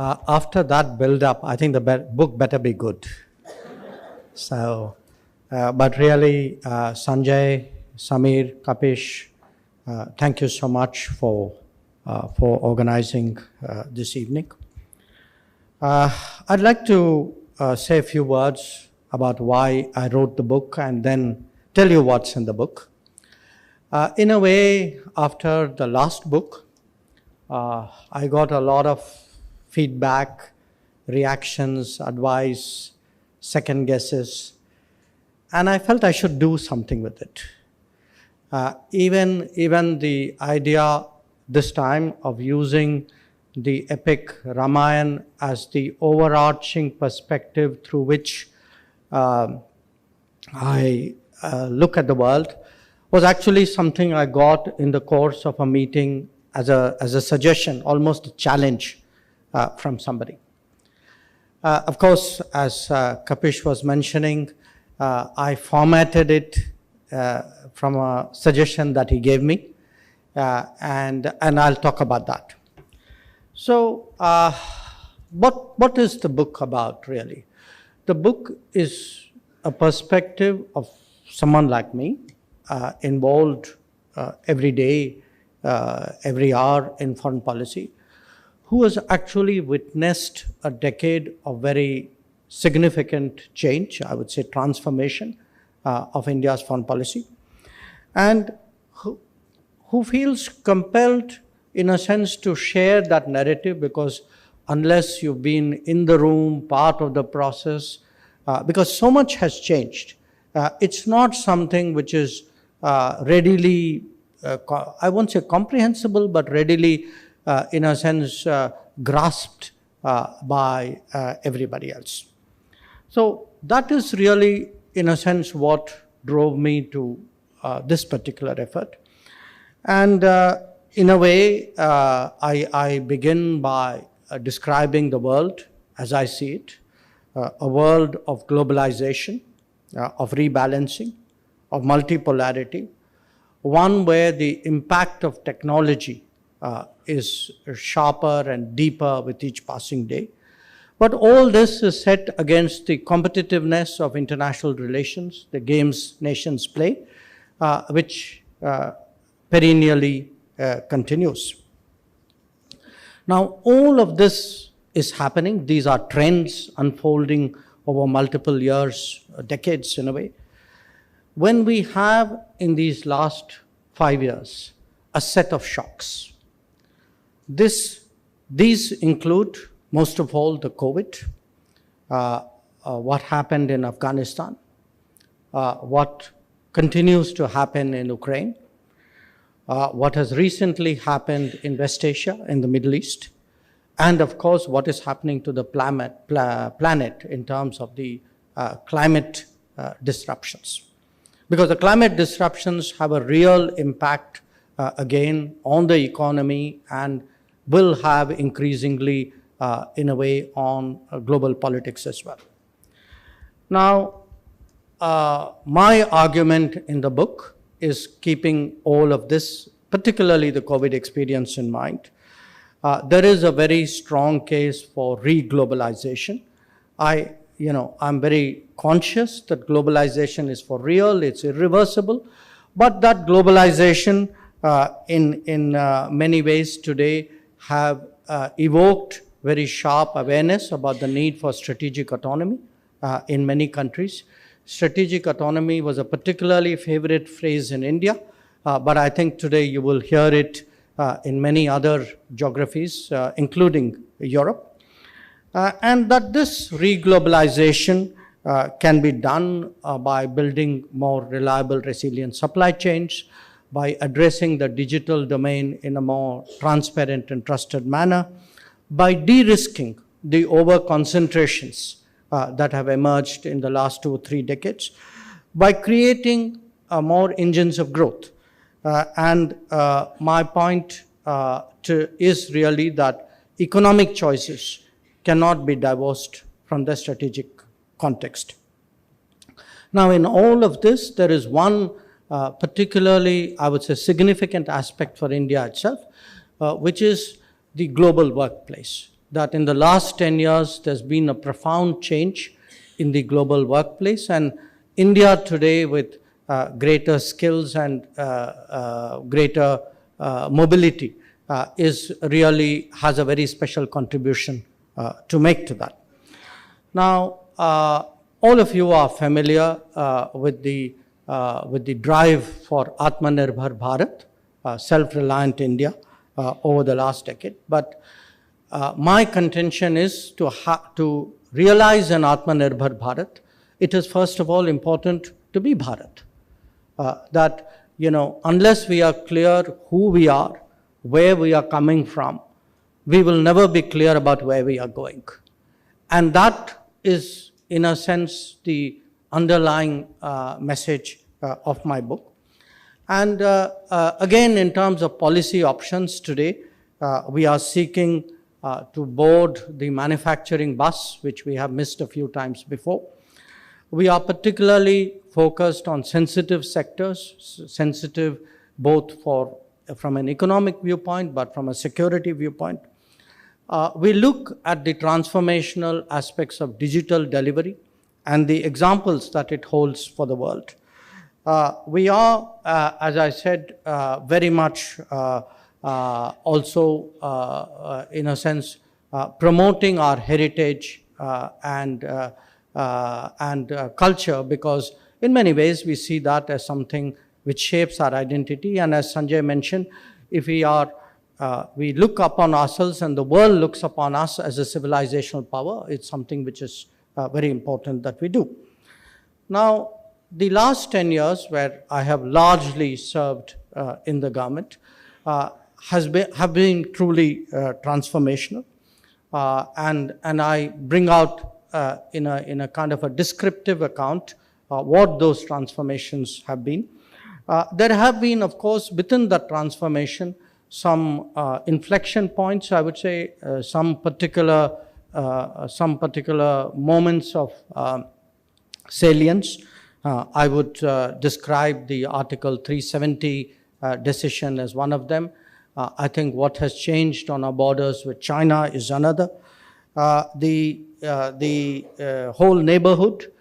After that build-up, I think the book better be good. So, but really, Sanjay, Samir, Kapish, thank you so much for organizing this evening. I'd like to say a few words about why I wrote the book and then tell you what's in the book. In a way, after the last book, I got a lot of feedback, reactions, advice, second guesses, and I felt I should do something with it. Even the idea this time of using the epic Ramayana as the overarching perspective through which I look at the world was actually something I got in the course of a meeting as a suggestion, almost a challenge from somebody. Of course, as Kapish was mentioning, I formatted it from a suggestion that he gave me, and I'll talk about that. So, what is the book about, really? The book is a perspective of someone like me, involved every day, every hour in foreign policy, who has actually witnessed a decade of very significant change, I would say transformation of India's foreign policy, and who feels compelled in a sense to share that narrative, because unless you've been in the room, part of the process, because so much has changed, it's not something which is readily, I won't say comprehensible, but readily, in a sense, grasped by everybody else. So that is really, in a sense, what drove me to this particular effort. And in a way, I begin by describing the world as I see it, a world of globalization, of rebalancing, of multipolarity, one where the impact of technology is sharper and deeper with each passing day. But all this is set against the competitiveness of international relations, the games nations play, which perennially continues. Now, all of this is happening. These are trends unfolding over multiple years, decades in a way, when we have, in these last 5 years, a set of shocks. These include, most of all, the COVID, what happened in Afghanistan, what continues to happen in Ukraine, what has recently happened in West Asia, in the Middle East, and of course, what is happening to the planet in terms of the climate disruptions. Because the climate disruptions have a real impact, again, on the economy and will have increasingly, in a way, on global politics as well. Now, my argument in the book is keeping all of this, particularly the COVID experience, in mind. There is a very strong case for re-globalization. I'm very conscious that globalization is for real, it's irreversible, but that globalization in many ways today have evoked very sharp awareness about the need for strategic autonomy in many countries. Strategic autonomy was a particularly favorite phrase in India, but I think today you will hear it in many other geographies, including Europe. And that this re-globalization can be done by building more reliable, resilient supply chains, by addressing the digital domain in a more transparent and trusted manner, by de-risking the over-concentrations that have emerged in the last 2 or 3 decades, by creating more engines of growth. And my point is really that economic choices cannot be divorced from the strategic context. Now, in all of this, there is one particularly, I would say, significant aspect for India itself, which is the global workplace. that in the last 10 years, there's been a profound change in the global workplace, and India today, with greater skills and greater mobility, has a very special contribution to make to that. Now, all of you are familiar with the drive for Atmanirbhar Bharat, self-reliant India, over the last decade. But my contention is to realize an Atmanirbhar Bharat, it is first of all important to be Bharat. That, unless we are clear who we are, where we are coming from, we will never be clear about where we are going. And that is, in a sense, the underlying message of my book. And again, in terms of policy options today, we are seeking to board the manufacturing bus, which we have missed a few times before. We are particularly focused on sensitive sectors, sensitive both from an economic viewpoint, but from a security viewpoint. We look at the transformational aspects of digital delivery and the examples that it holds for the world. We are, as I said, very much also, in a sense, promoting our heritage and culture, because in many ways we see that as something which shapes our identity. And as Sanjay mentioned, if we look upon ourselves and the world looks upon us as a civilizational power, it's something which is very important that we do. Now, the last 10 years, where I have largely served in the government, have been truly transformational, and I bring out in a kind of a descriptive account what those transformations have been. There have been, of course, within that transformation, some inflection points, I would say, some particular moments of salience. I would describe the Article 370 decision as one of them. I think what has changed on our borders with China is another. The whole neighborhood.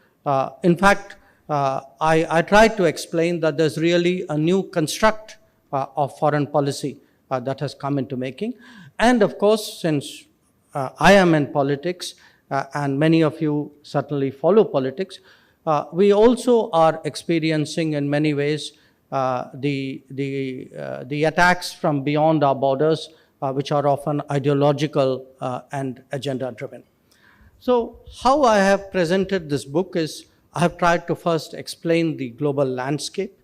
In fact, I tried to explain that there's really a new construct of foreign policy that has come into making. And of course, since I am in politics, and many of you certainly follow politics, we also are experiencing in many ways the attacks from beyond our borders, which are often ideological and agenda driven. So how I have presented this book is, I have tried to first explain the global landscape,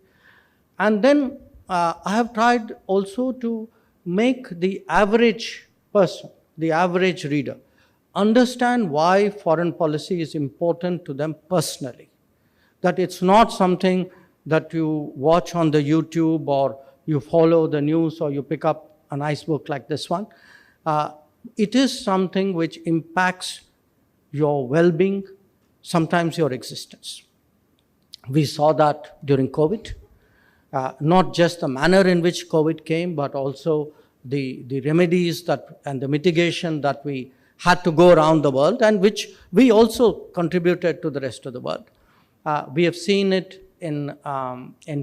and then I have tried also to make the average person, the average reader, understand why foreign policy is important to them personally. That it's not something that you watch on the YouTube, or you follow the news, or you pick up a nice book like this one. It is something which impacts your well-being, sometimes your existence. We saw that during COVID, not just the manner in which COVID came, but also the remedies and the mitigation that we had to go around the world, and which we also contributed to the rest of the world. We have seen it in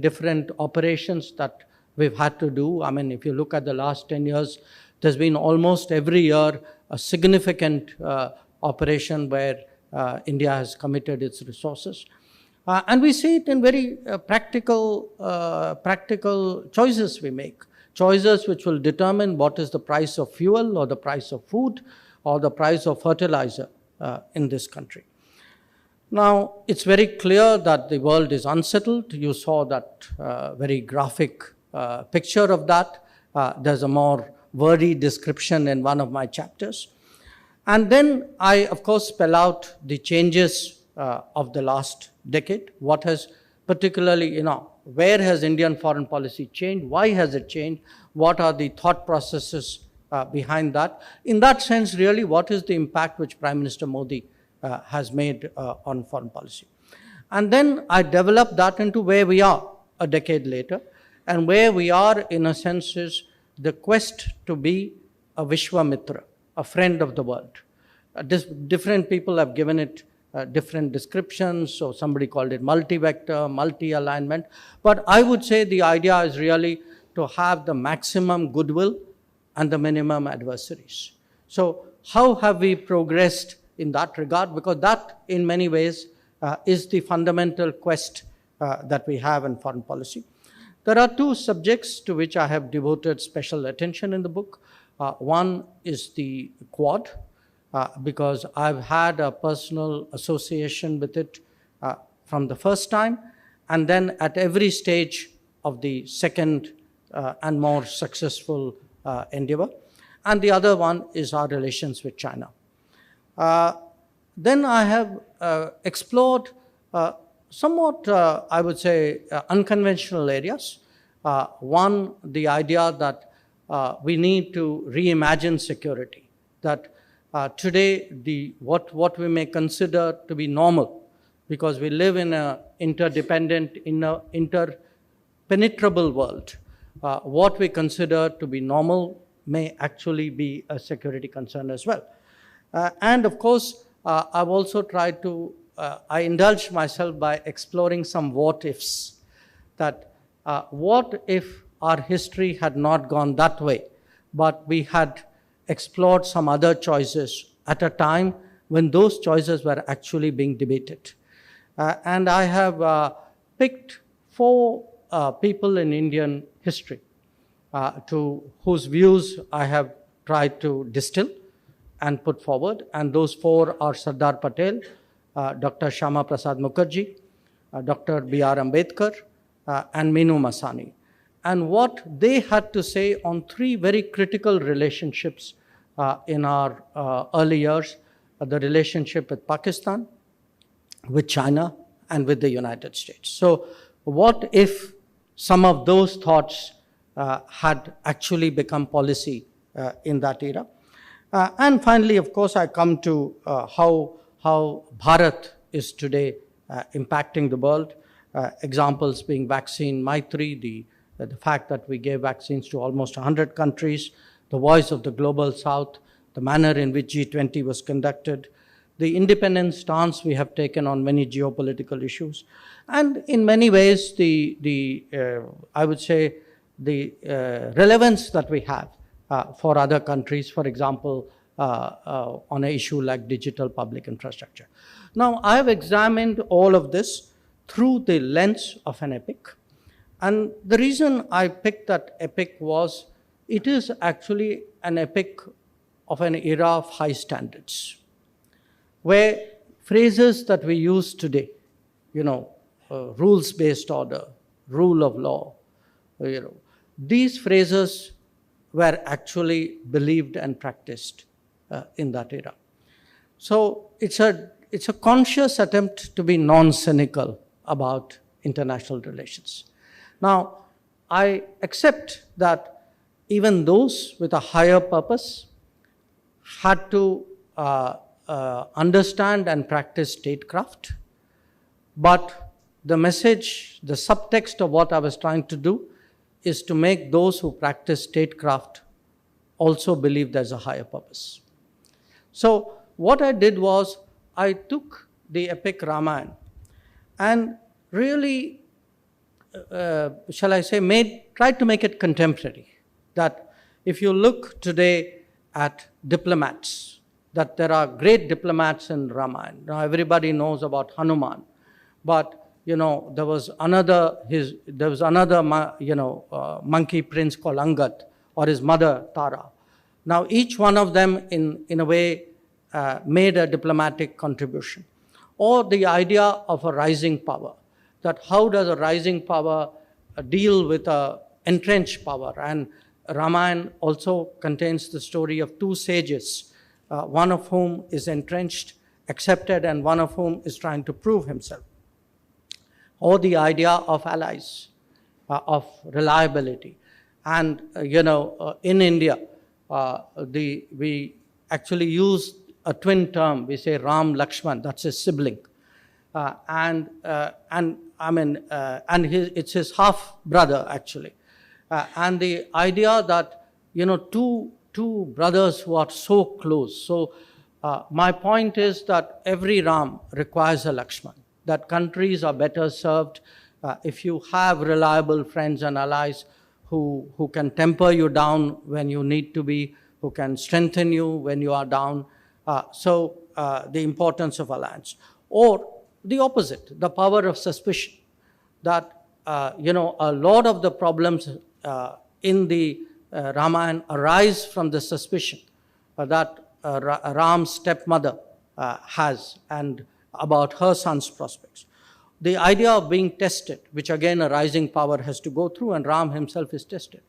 different operations that we've had to do. I mean, if you look at the last 10 years, there's been almost every year a significant operation where India has committed its resources. And we see it in very practical choices we make. Choices which will determine what is the price of fuel, or the price of food, or the price of fertilizer in this country. Now, it's very clear that the world is unsettled. You saw that very graphic picture of that. There's a more wordy description in one of my chapters. And then I, of course, spell out the changes of the last decade. What has particularly, where has Indian foreign policy changed? Why has it changed? What are the thought processes behind that? In that sense, really, what is the impact which Prime Minister Modi has made on foreign policy? And then I developed that into where we are a decade later. And where we are, in a sense, is the quest to be a Vishwamitra, a friend of the world. Different people have given it different descriptions. So somebody called it multi-vector, multi-alignment. But I would say the idea is really to have the maximum goodwill and the minimum adversaries. So how have we progressed in that regard? Because that, in many ways, is the fundamental quest that we have in foreign policy. There are two subjects to which I have devoted special attention in the book. One is the Quad, because I've had a personal association with it from the first time, and then at every stage of the second and more successful endeavor. And the other one is our relations with China. Then I have explored somewhat, I would say, unconventional areas. One, the idea that we need to reimagine security, that today what we may consider to be normal, because we live in an interdependent, interpenetrable world, what we consider to be normal may actually be a security concern as well. And of course, I've also tried to, I indulged myself by exploring some what ifs, that what if our history had not gone that way, but we had explored some other choices at a time when those choices were actually being debated. And I have picked 4 people in Indian history to whose views I have tried to distill and put forward. And those 4 are Sardar Patel, Dr. Shyama Prasad Mukherjee, Dr. B.R. Ambedkar, and Meenu Masani. And what they had to say on 3 very critical relationships in our early years, the relationship with Pakistan, with China, and with the United States. So what if some of those thoughts had actually become policy in that era? And finally, of course, I come to how Bharat is today impacting the world. Examples being vaccine Maitri, the fact that we gave vaccines to almost 100 countries, the voice of the global south, the manner in which G20 was conducted, the independent stance we have taken on many geopolitical issues, and in many ways I would say the relevance that we have for other countries, for example, on an issue like digital public infrastructure. Now, I have examined all of this through the lens of an epic. And the reason I picked that epic was, it is actually an epic of an era of high standards, where phrases that we use today, rules-based order, rule of law, these phrases were actually believed and practiced in that era. So it's a conscious attempt to be non-cynical about international relations. Now, I accept that even those with a higher purpose had to understand and practice statecraft, but the message, the subtext of what I was trying to do is to make those who practice statecraft also believe there's a higher purpose. So what I did was, I took the epic Ramayana and really, shall I say, tried to make it contemporary. That if you look today at diplomats, that there are great diplomats in Ramayana. Now everybody knows about Hanuman, but there was another monkey prince called Angad, or his mother Tara. Now each one of them in a way made a diplomatic contribution. Or the idea of a rising power, that how does a rising power deal with an entrenched power? And Ramayana also contains the story of 2 sages, one of whom is entrenched, accepted, and one of whom is trying to prove himself. Or the idea of allies, of reliability. And, in India, we actually use a twin term. We say Ram Lakshman, that's his sibling. It's his half brother, actually. And the idea that, 2 two brothers who are so close. So my point is that every Ram requires a Lakshman, that countries are better served if you have reliable friends and allies who can temper you down when you need to be, who can strengthen you when you are down. The importance of alliance. Or the opposite, the power of suspicion, that a lot of the problems in the Ramayana arise from the suspicion that Ram's stepmother has, and about her son's prospects. The idea of being tested, which again a rising power has to go through, and Ram himself is tested.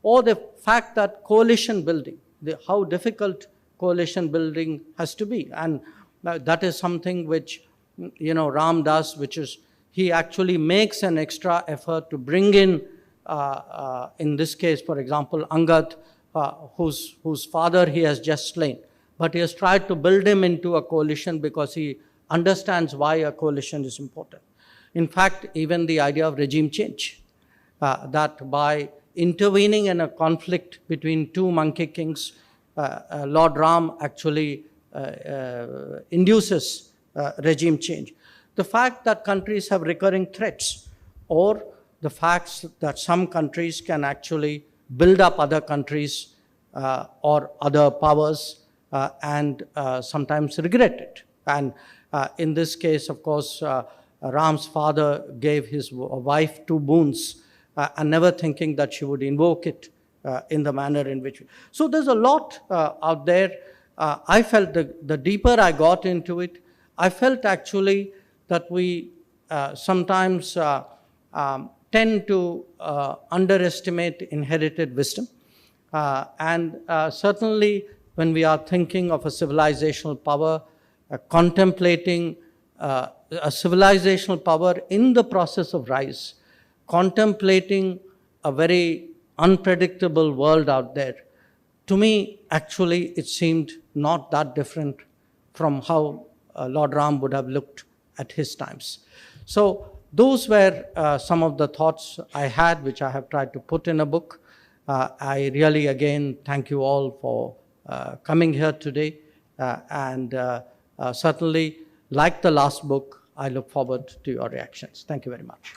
Or the fact that coalition building, how difficult coalition building has to be. And that is something which Ram does, which is he actually makes an extra effort to bring in this case, for example, Angad, whose father he has just slain. But he has tried to build him into a coalition because he understands why a coalition is important. In fact, even the idea of regime change, that by intervening in a conflict between two monkey kings, Lord Ram actually induces regime change. The fact that countries have recurring threats, or the fact that some countries can actually build up other countries or other powers and sometimes regret it. And in this case, of course, Ram's father gave his wife two boons and never thinking that she would invoke it in the manner in which. So there's a lot out there. I felt the deeper I got into it, I felt actually that we sometimes tend to underestimate inherited wisdom. And certainly when we are thinking of a civilizational power, contemplating a civilizational power in the process of rise, contemplating a very unpredictable world out there, to me, actually, it seemed not that different from how Lord Ram would have looked at his times. So those were some of the thoughts I had, which I have tried to put in a book. I really, again, thank you all for coming here today. And certainly, like the last book, I look forward to your reactions. Thank you very much.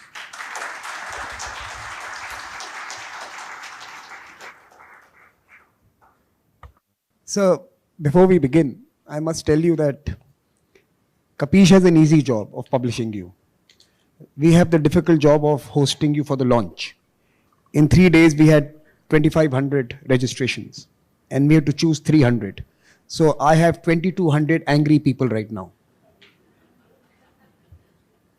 So, before we begin, I must tell you that Kapish has an easy job of publishing you. We have the difficult job of hosting you for the launch. In 3 days, we had 2,500 registrations, and we have to choose 300. So I have 2,200 angry people right now.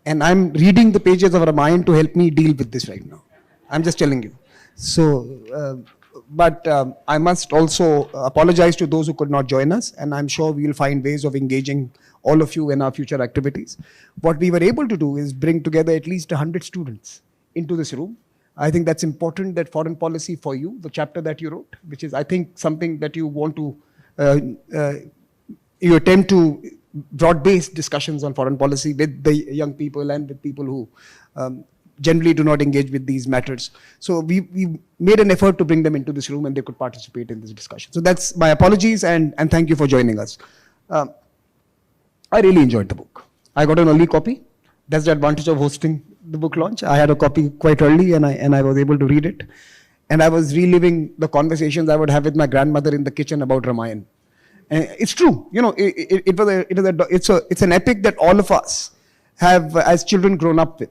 And I'm reading the pages of Ramayana to help me deal with this right now. I'm just telling you. So, but I must also apologize to those who could not join us, and I'm sure we will find ways of engaging all of you in our future activities. What we were able to do is bring together at least 100 students into this room. I think that's important, that foreign policy for you, the chapter that you wrote, which is, I think, something that you want to, you attempt to broad-based discussions on foreign policy with the young people and with people who generally do not engage with these matters. So we made an effort to bring them into this room and they could participate in this discussion. So that's my apologies, and thank you for joining us. I really enjoyed the book. I got an early copy. That's the advantage of hosting the book launch. I had a copy quite early and I was able to read it. And I was reliving the conversations I would have with my grandmother in the kitchen about Ramayana. And it's true, you know, it's an epic that all of us have as children grown up with.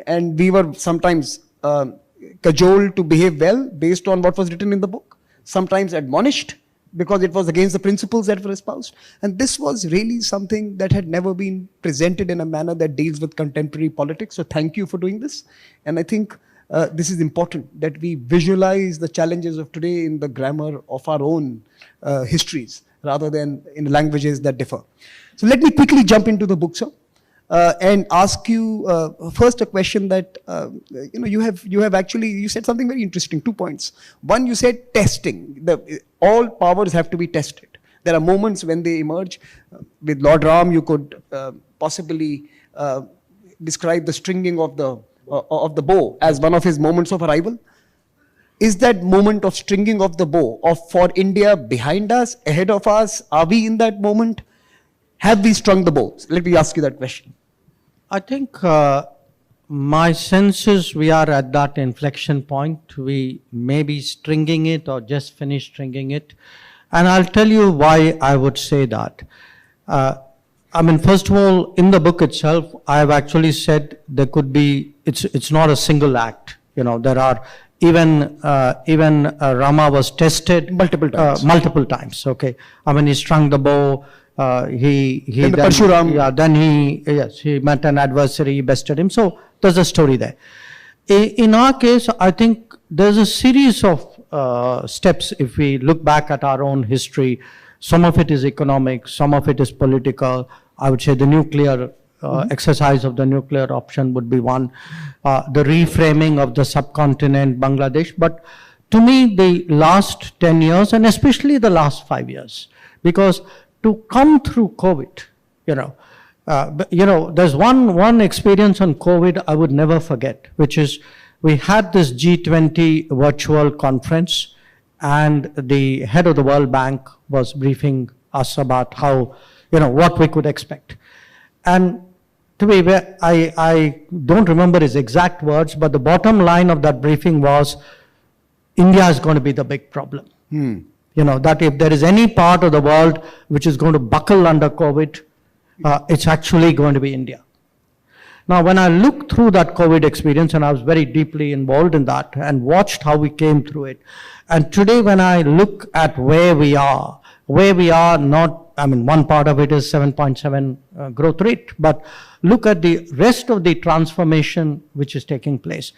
And we were sometimes cajoled to behave well based on what was written in the book, sometimes admonished because it was against the principles that were espoused. And this was really something that had never been presented in a manner that deals with contemporary politics. So thank you for doing this. And I think this is important, that we visualize the challenges of today in the grammar of our own histories, rather than in languages that differ. So let me quickly jump into the book, sir, and ask you first a question that, you have actually, you said something very interesting, 2 points. One, you said testing. All powers have to be tested. There are moments when they emerge. With Lord Ram, you could possibly describe the stringing of the bow as one of his moments of arrival. is that moment of stringing of the bow of for India behind us, ahead of us? Are we in that moment? Have we strung the bow? Let me ask you that question. I think my sense is we are at that inflection point. We may be stringing it or just finished stringing it. And I'll tell you why I would say that. I mean, first of all, in the book itself, I have actually said there could be, it's not a single act. You know, there are even Rama was tested multiple times. Okay, I mean, he strung the bow. Then he met an adversary, bested him. So there's a story there. In our case, I think there's a series of steps. If we look back at our own history, some of it is economic, some of it is political. I would say the nuclear exercise of the nuclear option would be one. The reframing of the subcontinent, Bangladesh. But to me, the last 10 years, and especially the last 5 years, because to come through COVID, there's one experience on COVID I would never forget, which is we had this G20 virtual conference, and the head of the World Bank was briefing us about how, what we could expect. And to be fair, I don't remember his exact words, but the bottom line of that briefing was, India is going to be the big problem. That if there is any part of the world which is going to buckle under COVID, it's actually going to be India. Now, when I looked through that COVID experience, and I was very deeply involved in that and watched how we came through it, and today when I look at where we are not, I mean, one part of it is 7.7 growth rate, but look at the rest of the transformation which is taking place.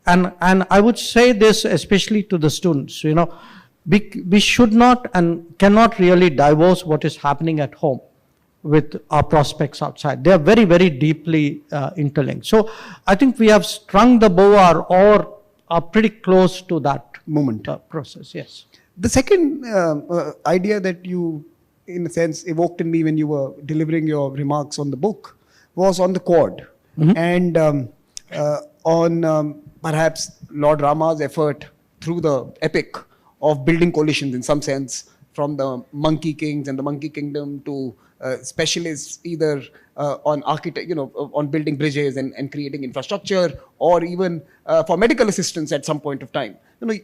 And I would say this especially to the students, we should not and cannot really divorce what is happening at home with our prospects outside. They are very, very deeply interlinked. So I think we have strung the bow or are pretty close to that moment process, yes. The second idea that you, in a sense, evoked in me when you were delivering your remarks on the book was on the Quad, and on perhaps Lord Rama's effort through the epic of building coalitions in some sense, from the Monkey Kings and the Monkey Kingdom to specialists either on architect, on building bridges and creating infrastructure, or even for medical assistance at some point of time.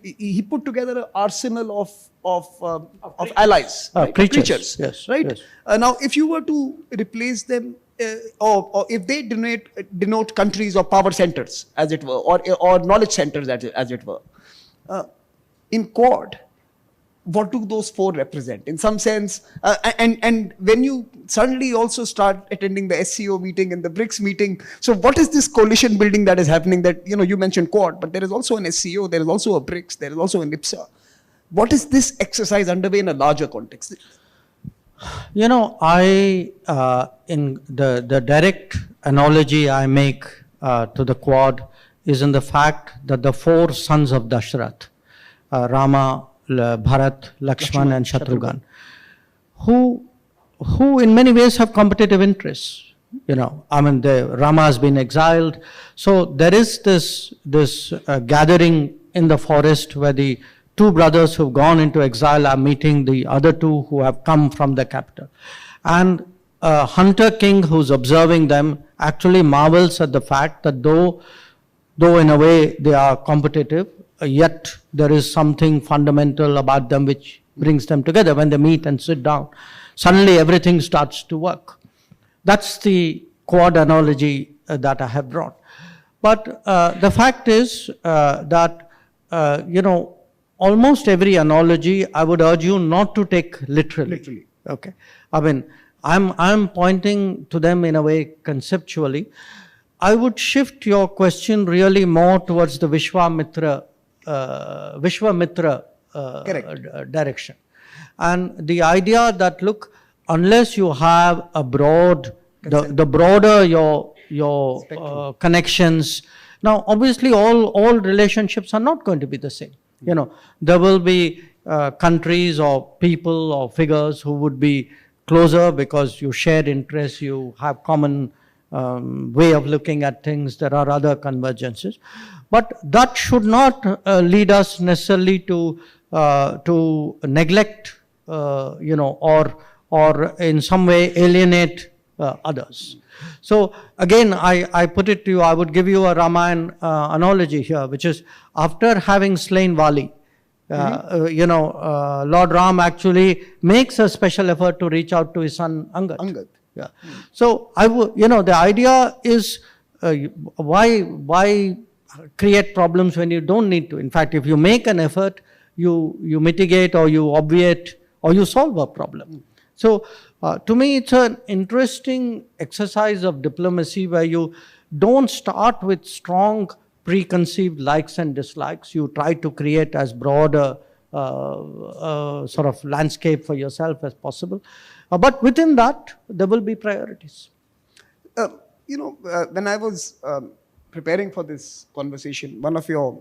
He put together an arsenal of allies, right? Creatures, yes, right? Yes. Now, if you were to replace them, or if they denote countries or power centers, as it were, or knowledge centers, as it were, in Quad, what do those four represent? In some sense, and when you suddenly also start attending the SCO meeting and the BRICS meeting, so what is this coalition building that is happening? That you mentioned Quad, but there is also an SCO, there is also a BRICS, there is also an IPSA. What is this exercise underway in a larger context? In the direct analogy I make to the Quad is in the fact that the four sons of Dashrath, Rama, Bharat, Lakshman and Shatrughan, who in many ways have competitive interests. Rama has been exiled. So there is this gathering in the forest where the two brothers who've gone into exile are meeting the other two who have come from the capital. And Hunter King, who's observing them, actually marvels at the fact that though in a way they are competitive, yet there is something fundamental about them which brings them together. When they meet and sit down, suddenly everything starts to work. That's the Quad analogy that I have brought. But the fact is that, almost every analogy I would urge you not to take literally. Okay. I mean, I'm pointing to them in a way conceptually. I would shift your question really more towards the Vishwamitra direction. And the idea that, look, unless you have a broad, the broader your connections. Now, obviously, all relationships are not going to be the same. There will be countries or people or figures who would be closer because you share interests, you have common way of looking at things. There are other convergences. But that should not lead us necessarily to neglect, or in some way alienate others. So again, I put it to you, I would give you a Ramayana analogy here, which is after having slain Vali, Lord Ram actually makes a special effort to reach out to his son Angad. Yeah. So the idea is why create problems when you don't need to. In fact, if you make an effort, you mitigate or you obviate or you solve a problem. So to me, it's an interesting exercise of diplomacy where you don't start with strong preconceived likes and dislikes. You try to create as broad a sort of landscape for yourself as possible. But within that, there will be priorities. When I was preparing for this conversation, one of your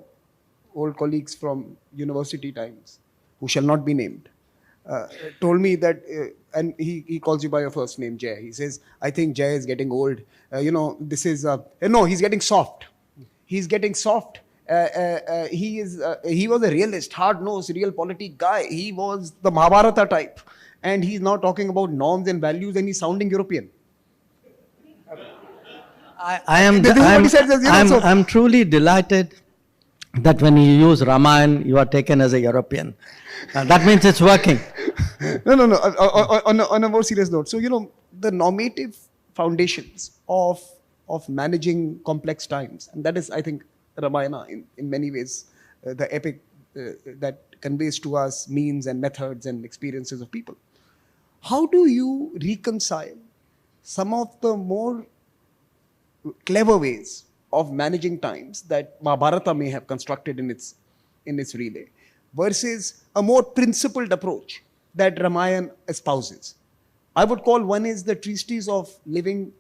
old colleagues from university times, who shall not be named, told me that, and he calls you by your first name, Jay. He says, I think Jay is getting old. No, he's getting soft. He's getting soft. He was a realist, hard-nosed, realpolitik guy. He was the Mahabharata type. And he's now talking about norms and values and he's sounding European. I'm truly delighted that when you use Ramayana, you are taken as a European. That means it's working. No. On a more serious note. So, the normative foundations of managing complex times, and that is, I think, Ramayana in many ways, the epic that conveys to us means and methods and experiences of people. How do you reconcile some of the more clever ways of managing times that Mahabharata may have constructed in its relay versus a more principled approach that Ramayana espouses? I would call one is the treatise of living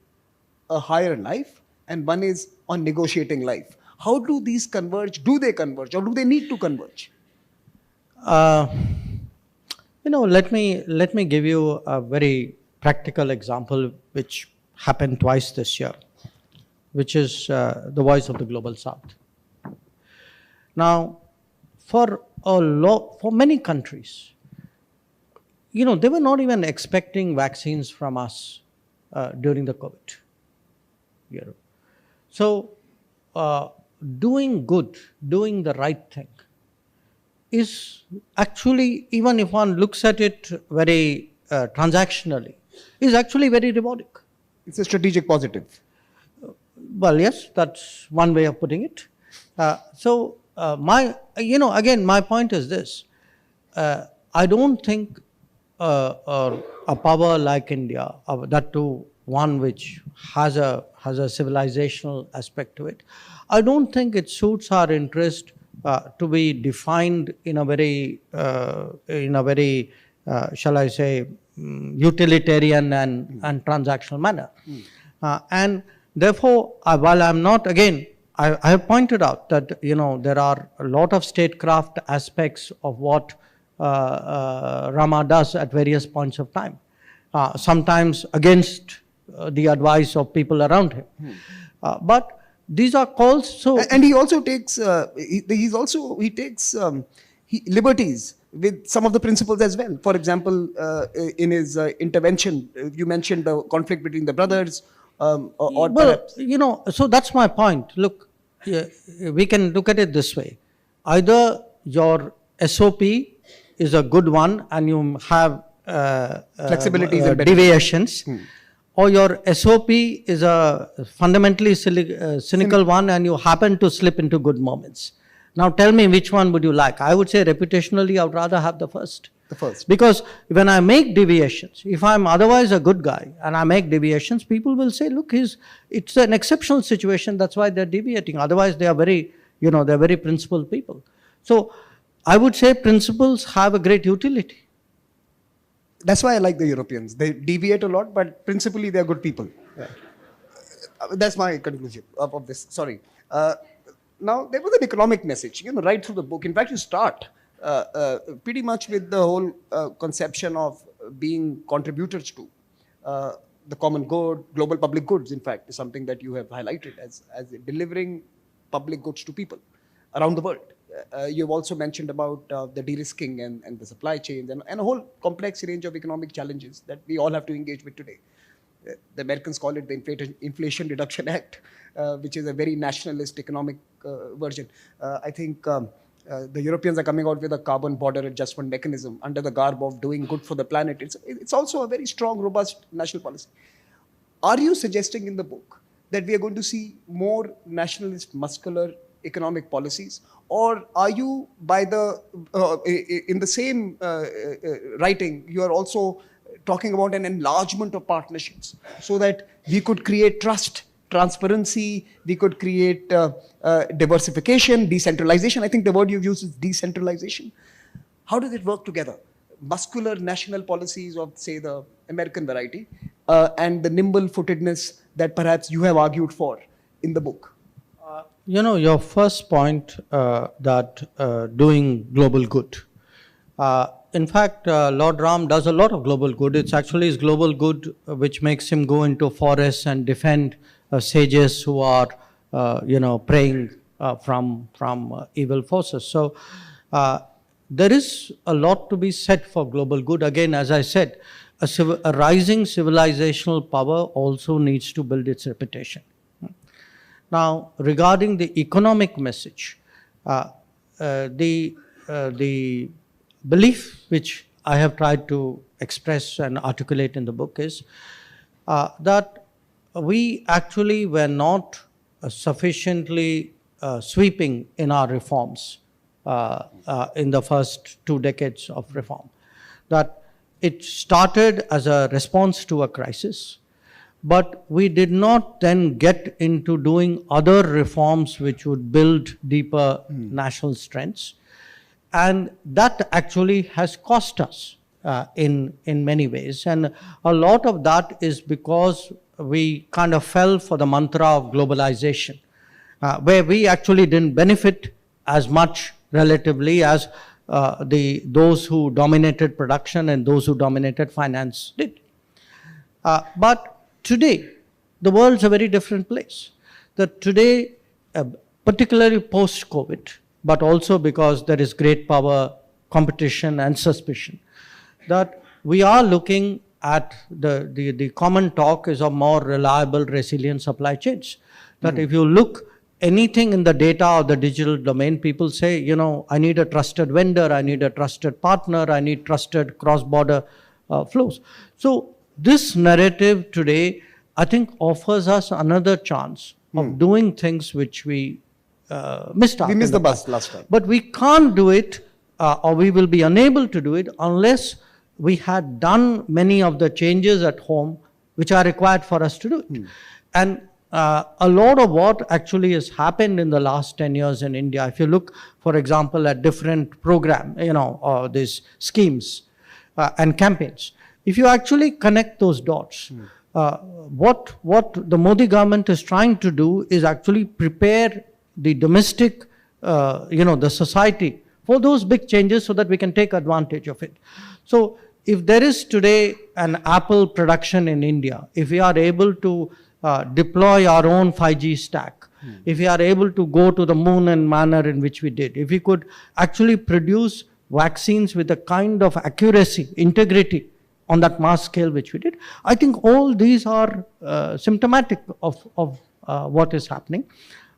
a higher life and one is on negotiating life. How do these converge? Do they converge or do they need to converge? Let me give you a very practical example which happened twice this year, which is the voice of the Global South. Now, for many countries, they were not even expecting vaccines from us during the COVID year. So, doing good, doing the right thing is actually, even if one looks at it very transactionally, is actually very rewarding. It's a strategic positive. Well, yes, that's one way of putting it. My point is this. I don't think a power like India, that too one which has a civilizational aspect to it, I don't think it suits our interest to be defined in a very, shall I say, utilitarian and transactional manner. And therefore, while I'm not, again, I have pointed out that, there are a lot of statecraft aspects of what Rama does at various points of time, sometimes against the advice of people around him. But these are calls. And he also takes liberties with some of the principles as well. For example, in his intervention, you mentioned the conflict between the brothers. Perhaps. So that's my point. Look, we can look at it this way. Either your SOP is a good one and you have flexibilities and deviations, or your SOP is a fundamentally cynical one and you happen to slip into good moments. Now tell me, which one would you like? I would say reputationally, I would rather have the first. The first. Because when I make deviations, if I'm otherwise a good guy and I make deviations, people will say, look, it's an exceptional situation, that's why they're deviating. Otherwise, they are very, they're very principled people. So I would say principles have a great utility. That's why I like the Europeans. They deviate a lot, but principally they're good people. Yeah. That's my conclusion of this. Sorry. Now, there was an economic message, right through the book. In fact, you start pretty much with the whole conception of being contributors to. the common good, global public goods, in fact, is something that you have highlighted as delivering public goods to people around the world. You've also mentioned about the de-risking and the supply chains and a whole complex range of economic challenges that we all have to engage with today. The Americans call it the Inflation Reduction Act, which is a very nationalist economic version. I think the Europeans are coming out with a carbon border adjustment mechanism under the garb of doing good for the planet. It's also a very strong, robust national policy. Are you suggesting in the book that we are going to see more nationalist, muscular economic policies, or are you, by the in the same writing, you are also talking about an enlargement of partnerships so that we could create trust, transparency, we could create diversification, decentralization? I think the word you've used is decentralization. How does it work together? Muscular national policies of, say, the American variety and the nimble-footedness that perhaps you have argued for in the book. Your first point that doing global good. In fact, Lord Ram does a lot of global good. It's actually his global good which makes him go into forests and defend sages who are, praying from evil forces. So there is a lot to be said for global good. Again, as I said, a rising civilizational power also needs to build its reputation. Now, regarding the economic message, the belief which I have tried to express and articulate in the book is that we actually were not sufficiently sweeping in our reforms in the first 2 decades of reform. That it started as a response to a crisis, but we did not then get into doing other reforms which would build deeper national strengths. And that actually has cost us in many ways. And a lot of that is because we kind of fell for the mantra of globalization, where we actually didn't benefit as much relatively as those who dominated production and those who dominated finance did. But today, the world's a very different place. That today, particularly post-COVID, but also because there is great power, competition and suspicion, that we are looking at the common talk is of more reliable, resilient supply chains. That if you look anything in the data or the digital domain, people say, I need a trusted vendor, I need a trusted partner, I need trusted cross-border flows. So this narrative today, I think, offers us another chance of doing things which we missed out. We missed the bus last time. But we can't do it, or we will be unable to do it unless we had done many of the changes at home which are required for us to do it. And a lot of what actually has happened in the last 10 years in India, if you look, for example, at different programs, or these schemes and campaigns, if you actually connect those dots, what the Modi government is trying to do is actually prepare the domestic, the society for those big changes so that we can take advantage of it. So if there is today an Apple production in India, if we are able to deploy our own 5G stack, if we are able to go to the moon in manner in which we did, if we could actually produce vaccines with the kind of accuracy, integrity on that mass scale which we did, I think all these are symptomatic of what is happening.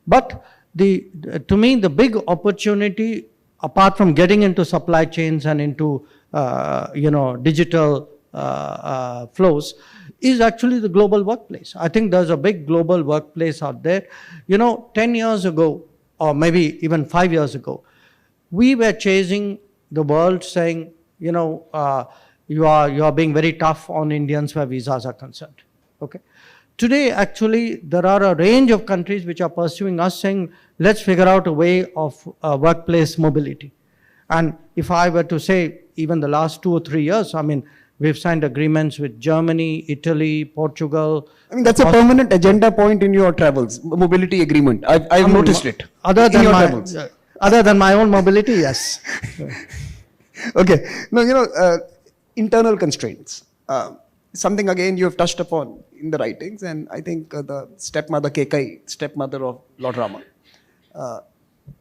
But to me, the big opportunity, apart from getting into supply chains and into digital flows, is actually the global workplace. I think there's a big global workplace out there. 10 years ago, or maybe even 5 years ago, we were chasing the world saying, you are being very tough on Indians where visas are concerned. Okay. Today, actually, there are a range of countries which are pursuing us saying, let's figure out a way of workplace mobility. And if I were to say, even the last 2 or 3 years, I mean, we've signed agreements with Germany, Italy, Portugal. I mean, that's a permanent agenda point in your travels, mobility agreement. I've noticed it. Other than my own mobility, yes. Okay. Now, internal constraints. something again you have touched upon in the writings, and I think the stepmother Kekai, stepmother of Lord Rama,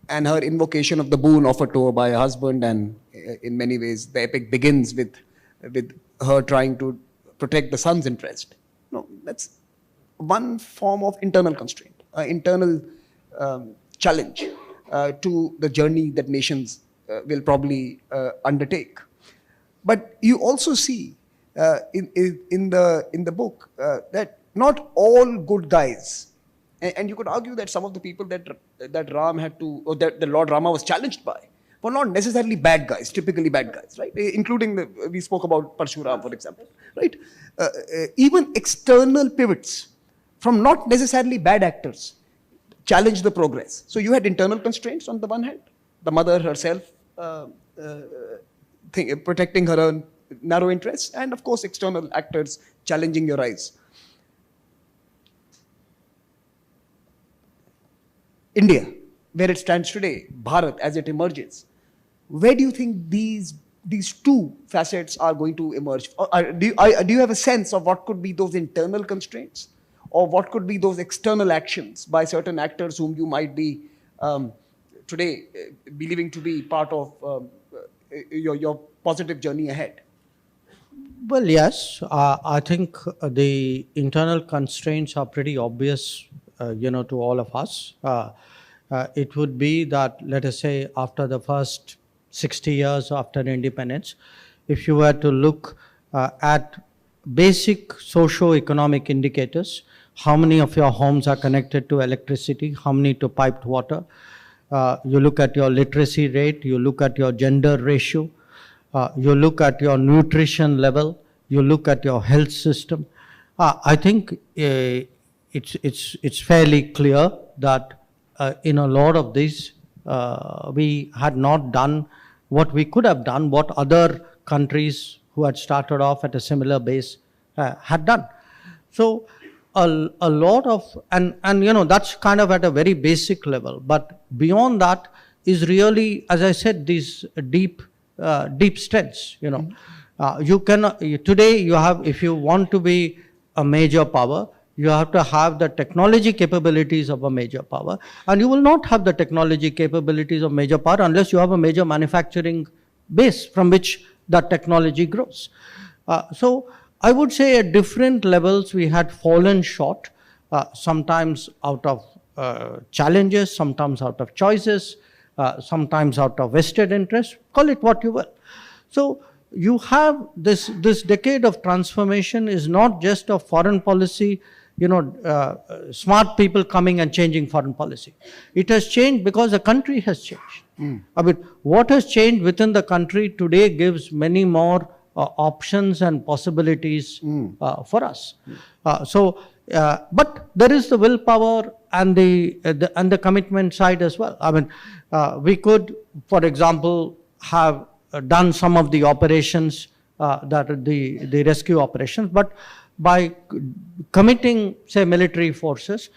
and her invocation of the boon offered to her by her husband, and in many ways the epic begins with her trying to protect the son's interest. No, that's one form of internal constraint, internal challenge to the journey that nations will probably undertake. But you also see in the book that not all good guys, and you could argue that some of the people that Ram had to, or that the Lord Rama was challenged by, were not necessarily bad guys, typically bad guys, right? Including we spoke about Parshuram, for example, right? Even external pivots from not necessarily bad actors challenge the progress. So you had internal constraints on the one hand, the mother herself protecting her own narrow interests, and of course external actors challenging your eyes. India, where it stands today, Bharat as it emerges, where do you think these two facets are going to emerge? Do you have a sense of what could be those internal constraints, or what could be those external actions by certain actors whom you might be today believing to be part of your positive journey ahead? Well, yes, I think the internal constraints are pretty obvious, to all of us. It would be that, let us say, after the first 60 years after independence, if you were to look at basic socio-economic indicators, how many of your homes are connected to electricity, how many to piped water, you look at your literacy rate, you look at your gender ratio, you look at your nutrition level, you look at your health system. I think it's fairly clear that in a lot of these, we had not done what we could have done, what other countries who had started off at a similar base had done. So a lot of, and that's kind of at a very basic level, but beyond that is really, as I said, these deep strengths. You cannot, today you have, if you want to be a major power, you have to have the technology capabilities of a major power, and you will not have the technology capabilities of major power unless you have a major manufacturing base from which that technology grows. So I would say at different levels we had fallen short, sometimes out of challenges, sometimes out of choices, sometimes out of vested interest, call it what you will. So you have this decade of transformation is not just of foreign policy, smart people coming and changing foreign policy. It has changed because the country has changed. I mean, what has changed within the country today gives many more options and possibilities for us. But there is the willpower and the commitment side as well. I mean, we could, for example, have done some of the operations, the rescue operations, but by committing, say, military forces,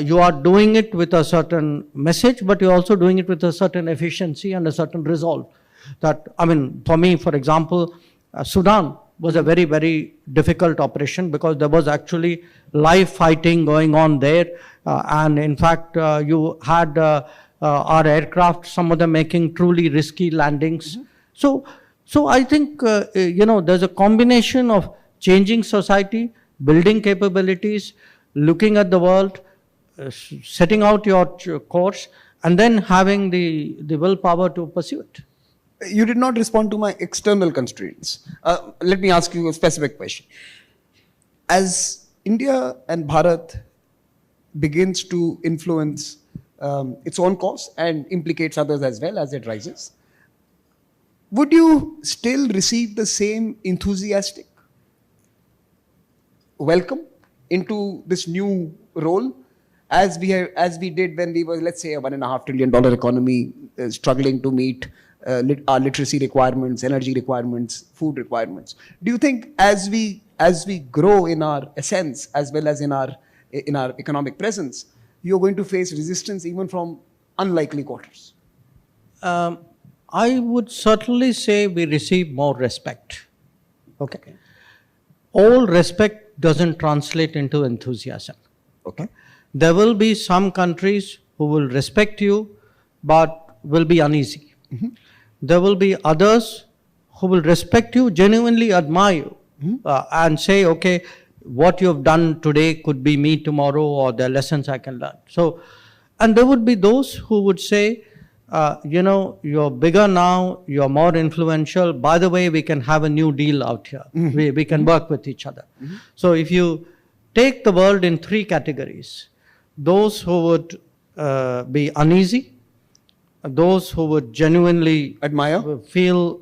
you are doing it with a certain message, but you're also doing it with a certain efficiency and a certain resolve. That, I mean, for me, for example, Sudan was a very, very difficult operation because there was actually live fighting going on there. And in fact, you had our aircraft, some of them making truly risky landings. So I think, there's a combination of changing society, building capabilities, looking at the world, setting out your course, and then having the willpower to pursue it. You did not respond to my external constraints. Let me ask you a specific question. As India and Bharat begins to influence its own course and implicates others as well as it rises, would you still receive the same enthusiastic welcome into this new role as we did when we were, let's say, a $1.5 trillion economy struggling to meet our literacy requirements, energy requirements, food requirements? Do you think as we grow in our essence as well as in our economic presence, you're going to face resistance even from unlikely quarters? I would certainly say we receive more respect. Okay. all respect doesn't translate into enthusiasm. Okay. There will be some countries who will respect you but will be uneasy. There will be others who will respect you, genuinely admire you, and say, okay, what you have done today could be me tomorrow, or there are lessons I can learn. So, and there would be those who would say, you're bigger now, you're more influential. By the way, we can have a new deal out here. We can work with each other. So if you take the world in three categories, those who would be uneasy, those who would genuinely admire, feel,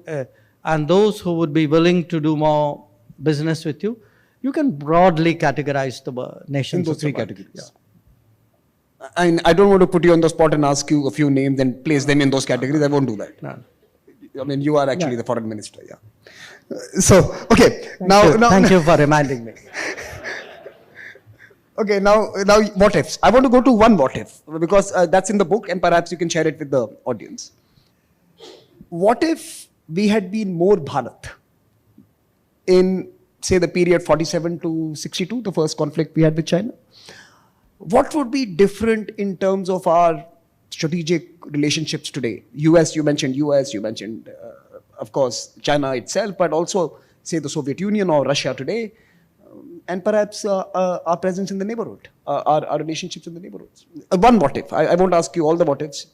and those who would be willing to do more business with you, you can broadly categorize the nations in those three world. categories. Yeah. And I don't want to put you on the spot and ask you a few names and place them in those categories. I won't do that. No. I mean, you are actually the foreign minister. Yeah. So, okay. Thank you for reminding me. Okay, now what ifs? I want to go to one what if, because that's in the book and perhaps you can share it with the audience. What if we had been more Bharat in, say, the period 47 to 62, the first conflict we had with China? What would be different in terms of our strategic relationships today? you mentioned, of course, China itself, but also, say, the Soviet Union or Russia today, and perhaps our presence in the neighborhood, our relationships in the neighborhoods. One what if. I won't ask you all the what ifs.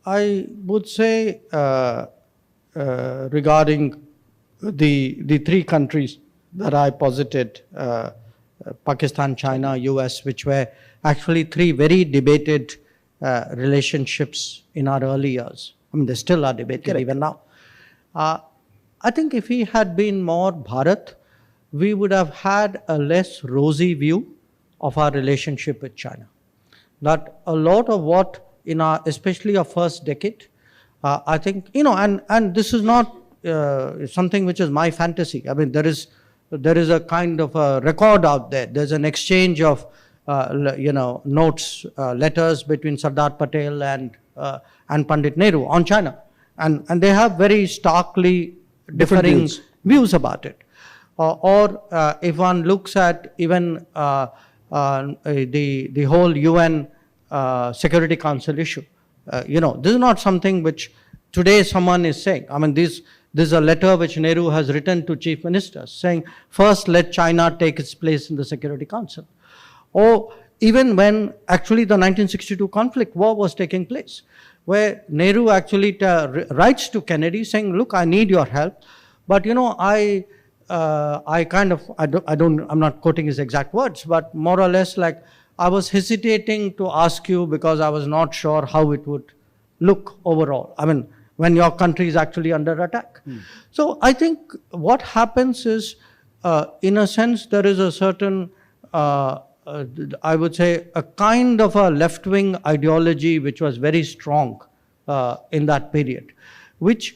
I would say regarding the three countries that I posited, Pakistan, China, US, which were actually three very debated relationships in our early years. I mean, they still are debated. Correct. Even now. I think if we had been more Bharat, we would have had a less rosy view of our relationship with China. That a lot of what in our, especially our first decade, I think, and this is not something which is my fantasy. I mean, there is a kind of a record out there. There's an exchange of, notes, letters between Sardar Patel and Pandit Nehru on China. And they have very starkly differing views about it. Or if one looks at even the whole UN Security Council issue, this is not something which today someone is saying. I mean, this is a letter which Nehru has written to chief ministers saying, first let China take its place in the Security Council. Or even when actually the 1962 conflict war was taking place, where Nehru actually writes to Kennedy saying, look, I need your help, but I'm not quoting his exact words, but more or less like, I was hesitating to ask you because I was not sure how it would look overall. I mean, when your country is actually under attack. So I think what happens is, in a sense, there is a certain, I would say, a kind of a left-wing ideology which was very strong in that period, which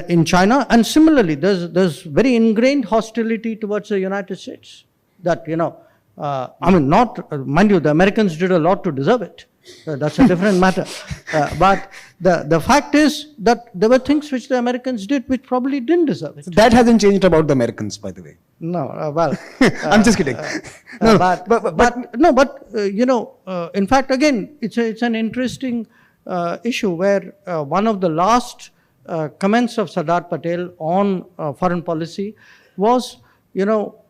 in China, and similarly, there's very ingrained hostility towards the United States. That, mind you, the Americans did a lot to deserve it. That's a different matter. But the fact is that there were things which the Americans did which probably didn't deserve it. That hasn't changed about the Americans, by the way. No, well. I'm just kidding. In fact, again, it's an interesting issue where one of the last comments of Sardar Patel on foreign policy was,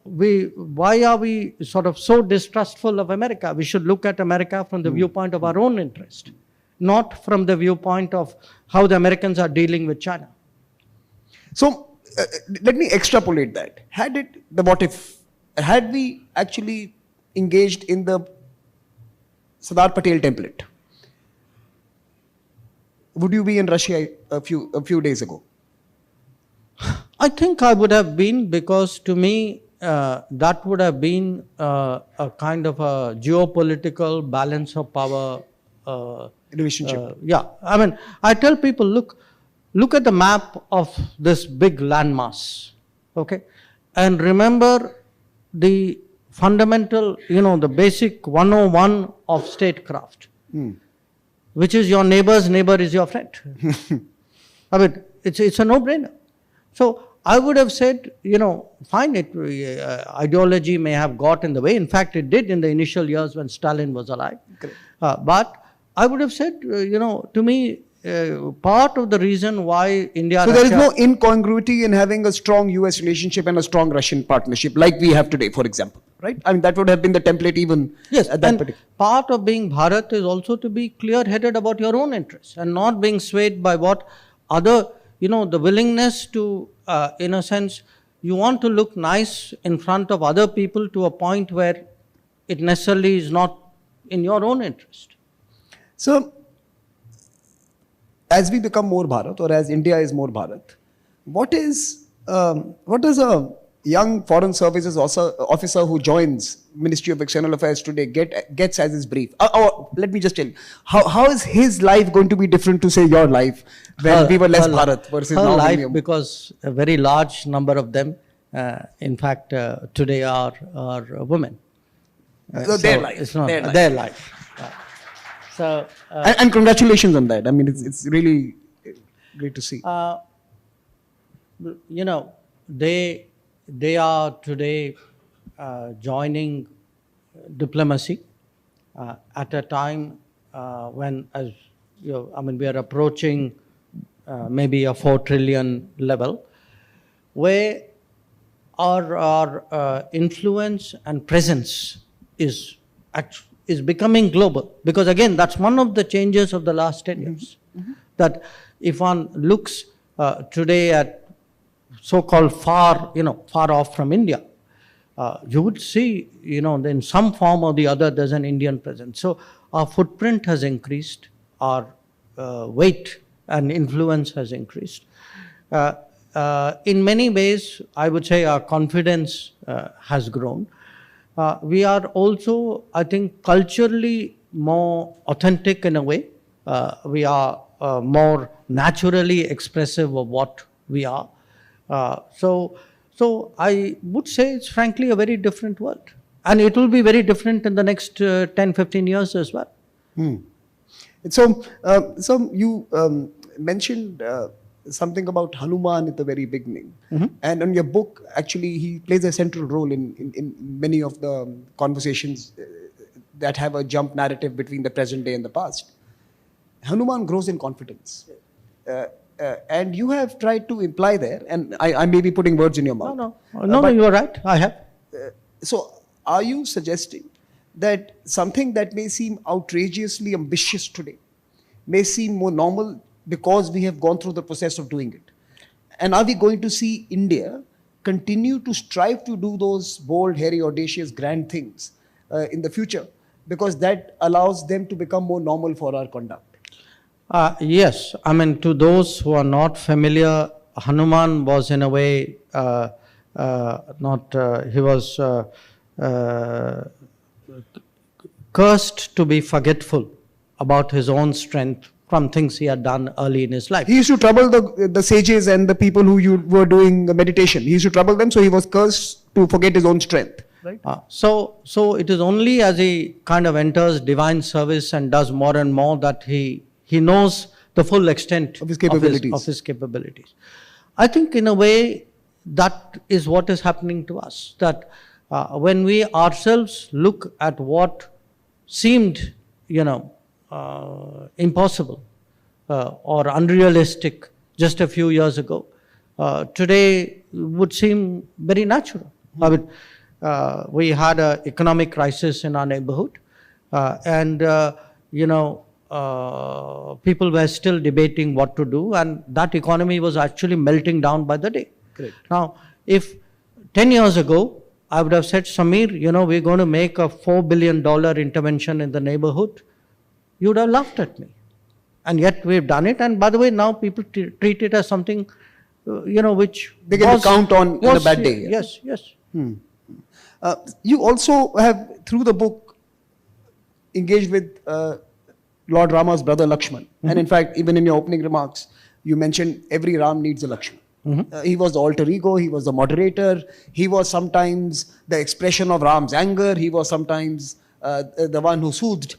why are we sort of so distrustful of America? We should look at America from the viewpoint of our own interest, not from the viewpoint of how the Americans are dealing with China. So let me extrapolate that. Had we actually engaged in the Sardar Patel template, would you be in Russia a few days ago? I think I would have been, because to me, that would have been a kind of a geopolitical balance of power relationship. I mean, I tell people, look at the map of this big landmass, okay? And remember the fundamental, the basic 101 of statecraft, which is your neighbor's neighbor is your friend. I mean, it's a no-brainer. So I would have said, fine, ideology may have got in the way. In fact, it did in the initial years when Stalin was alive. But I would have said, to me, part of the reason why India... So there is no incongruity in having a strong US relationship and a strong Russian partnership like we have today, for example, right? I mean, that would have been the template even at that particular... Part of being Bharat is also to be clear-headed about your own interests and not being swayed by what other, the willingness to, in a sense, you want to look nice in front of other people to a point where it necessarily is not in your own interest. So, as we become more Bharat, or as India is more Bharat, what does a young foreign services officer who joins Ministry of External Affairs today gets as his brief? Or let me just tell you, how is his life going to be different to say your life when we were less Bharat versus her now? Life, because a very large number of them, in fact, today are women. So their life. It's not their life. So, and congratulations on that. I mean, it's really great to see. They are today joining diplomacy at a time when, we are approaching maybe a 4 trillion level, where our influence and presence is becoming global. Because again, that's one of the changes of the last 10 years. That if one looks today at so-called far off from India, you would see, in some form or the other, there's an Indian presence. So our footprint has increased, our weight and influence has increased. In many ways, I would say our confidence has grown. We are also, I think, culturally more authentic in a way. We are more naturally expressive of what we are. So I would say it's frankly a very different world. And it will be very different in the next 10, 15 years as well. So you mentioned something about Hanuman at the very beginning. And in your book, actually, he plays a central role in many of the conversations that have a jump narrative between the present day and the past. Hanuman grows in confidence. And you have tried to imply there, and I may be putting words in your mouth. No, you are right. I have. So are you suggesting that something that may seem outrageously ambitious today may seem more normal because we have gone through the process of doing it? And are we going to see India continue to strive to do those bold, hairy, audacious, grand things in the future, because that allows them to become more normal for our conduct? Yes. To those who are not familiar, Hanuman was in a way he was cursed to be forgetful about his own strength from things he had done early in his life. He used to trouble the sages and the people who were doing meditation. He used to trouble them, so he was cursed to forget his own strength. Right? So it is only as he kind of enters divine service and does more and more that he knows the full extent of his capabilities. I think in a way that is what is happening to us. That when we ourselves look at what seemed, impossible or unrealistic just a few years ago, today would seem very natural. We had an economic crisis in our neighborhood, and people were still debating what to do, and that economy was actually melting down by the day. Correct. Now, if 10 years ago, I would have said, Samir, we're going to make a $4 billion intervention in the neighborhood, you would have laughed at me. And yet we've done it. And by the way, now people treat it as something, which they can count on in a bad day. Yes. You also have, through the book, engaged with Lord Rama's brother Lakshman. And in fact, even in your opening remarks, you mentioned every Ram needs a Lakshman. He was the alter ego, he was the moderator, he was sometimes the expression of Ram's anger, he was sometimes the one who soothed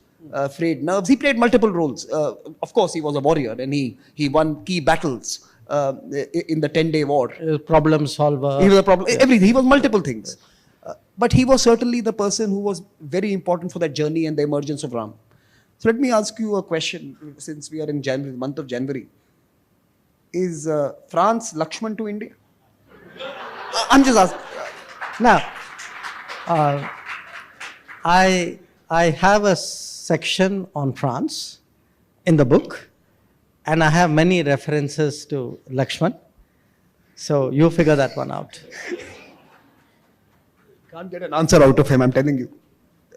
frayed nerves. He played multiple roles. Of course, he was a warrior and he won key battles in the 10-day war. Problem solver. He was a problem, everything. He was multiple things. But he was certainly the person who was very important for that journey and the emergence of Ram. So let me ask you a question, since we are in January, the month of January. Is France Lakshman to India? I'm just asking. Now, I have a section on France in the book, and I have many references to Lakshman. So you figure that one out. Can't get an answer out of him, I'm telling you.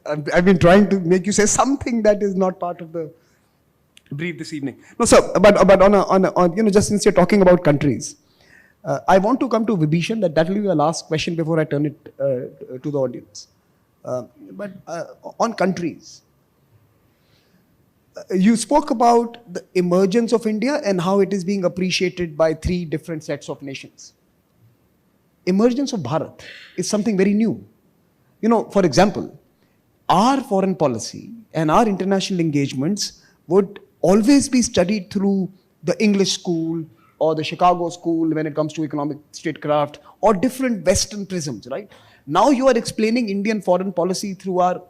I've been trying to make you say something that is not part of the brief this evening. No, sir, but on just since you're talking about countries, I want to come to Vibhishan. That will be my last question before I turn it to the audience. But on countries, you spoke about the emergence of India and how it is being appreciated by 3 different sets of nations. Emergence of Bharat is something very new. For example, our foreign policy and our international engagements would always be studied through the English school or the Chicago school when it comes to economic statecraft, or different Western prisms, right? Now you are explaining Indian foreign policy through our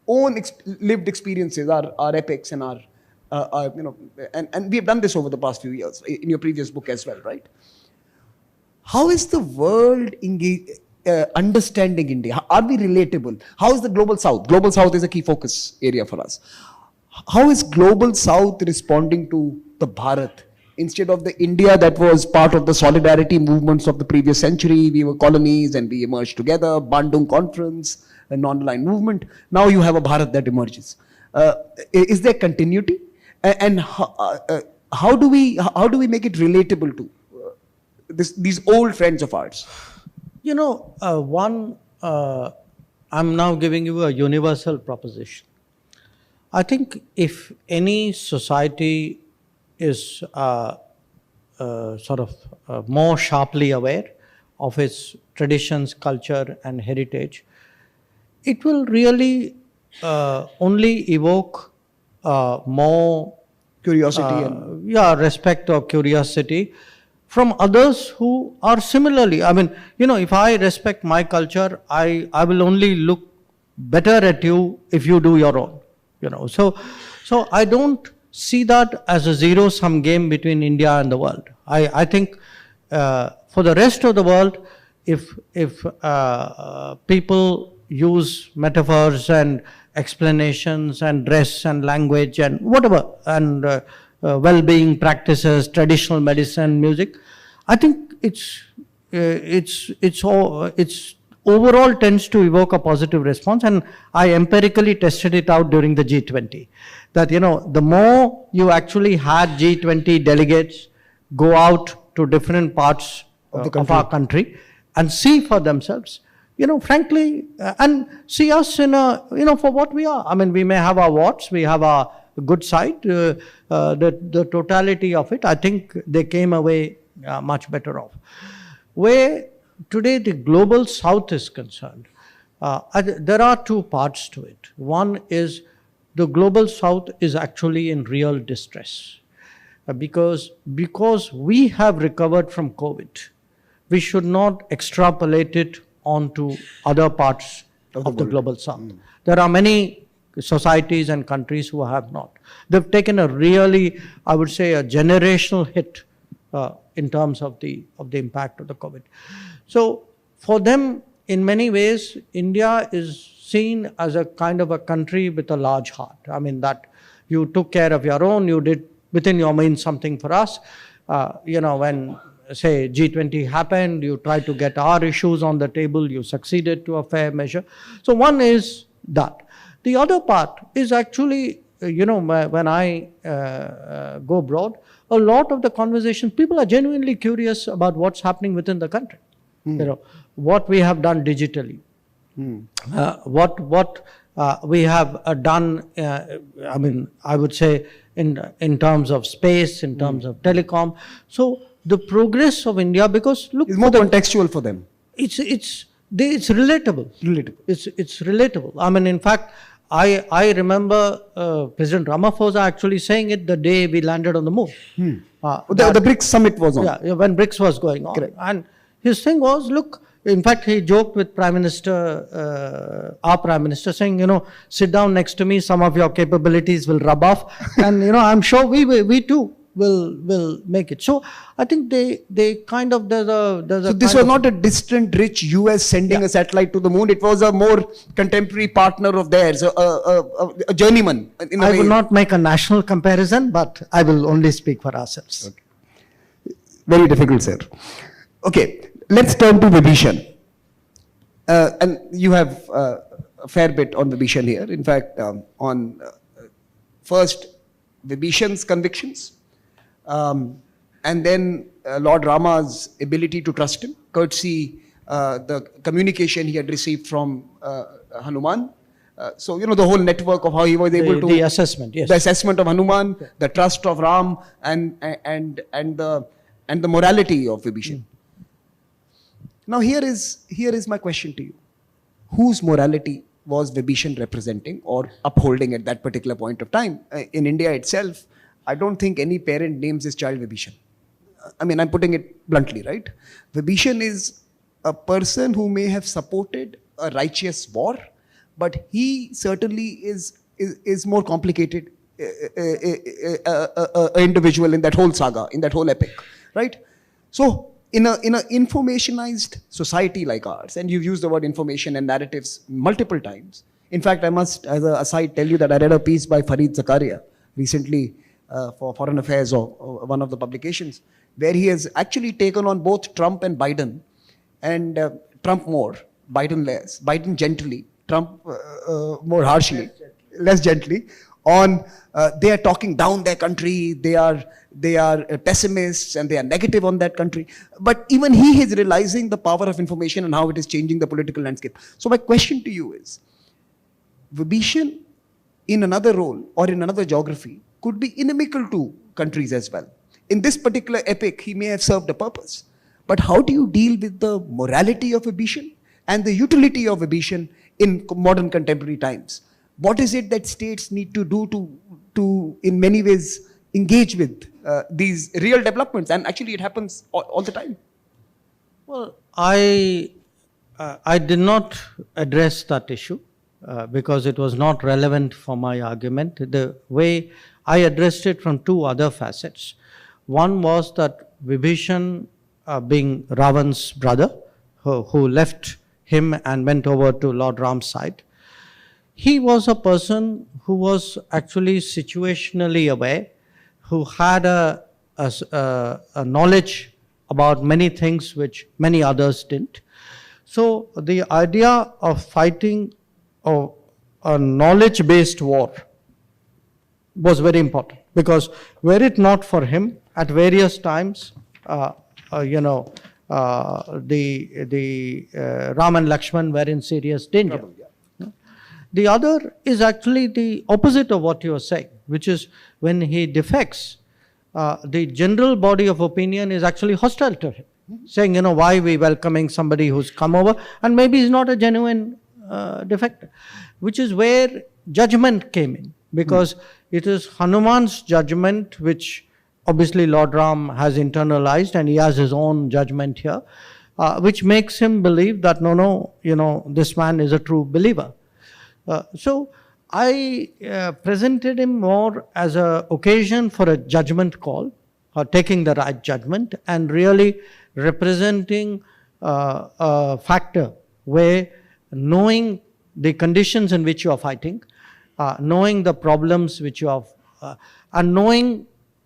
own lived experiences, our epics and and we have done this over the past few years in your previous book as well, right? How is the world understanding India? Are we relatable? How is the Global South? Global South is a key focus area for us. How is Global South responding to the Bharat? Instead of the India that was part of the solidarity movements of the previous century, we were colonies and we emerged together, Bandung Conference, a non-aligned movement. Now you have a Bharat that emerges. Is there continuity? And how do we make it relatable to these old friends of ours? I'm now giving you a universal proposition. I think if any society is more sharply aware of its traditions, culture and heritage, it will really only evoke more curiosity respect or curiosity from others who are similarly. I mean, if I respect my culture, I will only look better at you if you do your own. So I don't see that as a zero-sum game between India and the world. I think for the rest of the world, if people use metaphors and explanations and dress and language and whatever, and well-being practices, traditional medicine, music, I think it's overall tends to evoke a positive response. And I empirically tested it out during the G20. That, the more you actually had G20 delegates go out to different parts of our country and see for themselves, frankly, and see us for what we are. I mean, we may have our warts, we have our good side, the totality of it, I think they came away much better off. Where today the Global South is concerned, there are 2 parts to it. One is the Global South is actually in real distress because we have recovered from COVID. We should not extrapolate it onto other parts of the Global South. There are many societies and countries who have not. They've taken a really, I would say, a generational hit in terms of the impact of the COVID. So for them, in many ways, India is seen as a kind of a country with a large heart. I mean, that you took care of your own, you did within your means something for us. When, say, G20 happened, you tried to get our issues on the table, you succeeded to a fair measure. So one is that. The other part is actually, when I go abroad, a lot of the conversations, people are genuinely curious about what's happening within the country. What we have done digitally, what we have done, I would say in terms of space, in terms of telecom. So the progress of India, because look, it's more contextual for them. It's relatable. It's relatable. I mean, in fact, I remember President Ramaphosa actually saying it the day we landed on the moon. The BRICS summit was on. Yeah, when BRICS was going on. Correct. And his thing was, look, in fact, he joked with Prime Minister, our Prime Minister, saying, sit down next to me, some of your capabilities will rub off. And, I'm sure we too will make it. So I think they kind of, there's a So this was not a distant, rich US sending a satellite to the moon. It was a more contemporary partner of theirs, a journeyman. In a I way. will not make a national comparison, but I will only speak for ourselves. Okay. Very difficult, sir. Okay, let's turn to Vibhishan. And you have a fair bit on Vibhishan here. In fact, on first Vibhishan's convictions, and then Lord Rama's ability to trust him, courtesy the communication he had received from Hanuman. So, the whole network of how he was able to... The assessment, yes. The assessment of Hanuman, the trust of Ram, and the morality of Vibhishan. Now, here is my question to you. Whose morality was Vibhishan representing or upholding at that particular point of time? In India itself, I don't think any parent names his child Vibhishan. I mean, I'm putting it bluntly, right? Vibhishan is a person who may have supported a righteous war, but he certainly is more complicated individual in that whole saga, in that whole epic, right? So, in an informationized society like ours, and you've used the word information and narratives multiple times. In fact, I must, as an aside, tell you that I read a piece by Fareed Zakaria recently for Foreign Affairs or one of the publications, where he has actually taken on both Trump and Biden, and Trump more, Biden less, Biden gently, Trump more harshly, less gently, on they are talking down their country, they are pessimists and they are negative on that country. But even he is realizing the power of information and how it is changing the political landscape. So my question to you is, Vibhishan in another role or in another geography could be inimical to countries as well. In this particular epic, he may have served a purpose. But how do you deal with the morality of Vibhishan and the utility of Vibhishan in modern contemporary times? What is it that states need to do to in many ways, engage with these real developments? And actually, it happens all the time. Well, I did not address that issue because it was not relevant for my argument. The way I addressed it from two other facets. One was that Vibhishan, being Ravan's brother, who left him and went over to Lord Ram's side, he was a person who was actually situationally aware, who had a knowledge about many things which many others didn't. So the idea of fighting a knowledge-based war was very important, because were it not for him, at various times, Ram and Lakshman were in serious danger. The other is actually the opposite of what you are saying, which is when he defects, the general body of opinion is actually hostile to him, saying, why are we welcoming somebody who's come over, and maybe he's not a genuine defector, which is where judgment came in, because it is Hanuman's judgment, which obviously Lord Ram has internalized, and he has his own judgment here, which makes him believe that, this man is a true believer. So I presented him more as an occasion for a judgment call, or taking the right judgment, and really representing a factor where knowing the conditions in which you are fighting, knowing the problems which you have, and knowing,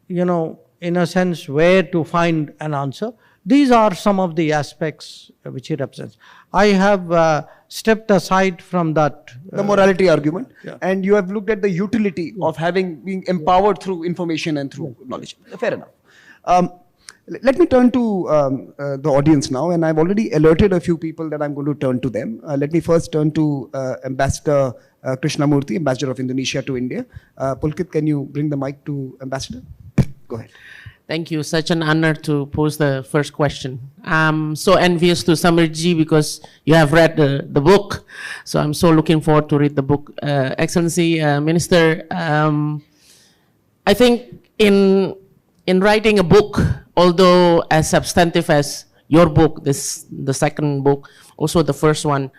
in a sense, where to find an answer. These are some of the aspects which he represents. I have stepped aside from that. The morality argument. Yeah. And you have looked at the utility of being empowered through information and through knowledge. Fair enough. Let me turn to the audience now, and I've already alerted a few people that I'm going to turn to them. Let me first turn to Ambassador Krishnamurthy, Ambassador of Indonesia to India. Pulkit, can you bring the mic to Ambassador? Go ahead. Thank you. Such an honor to pose the first question. I'm so envious to Samirji because you have read the book. So I'm so looking forward to read the book. Excellency, Minister, I think in writing a book, although as substantive as your book, the second book, also the first one,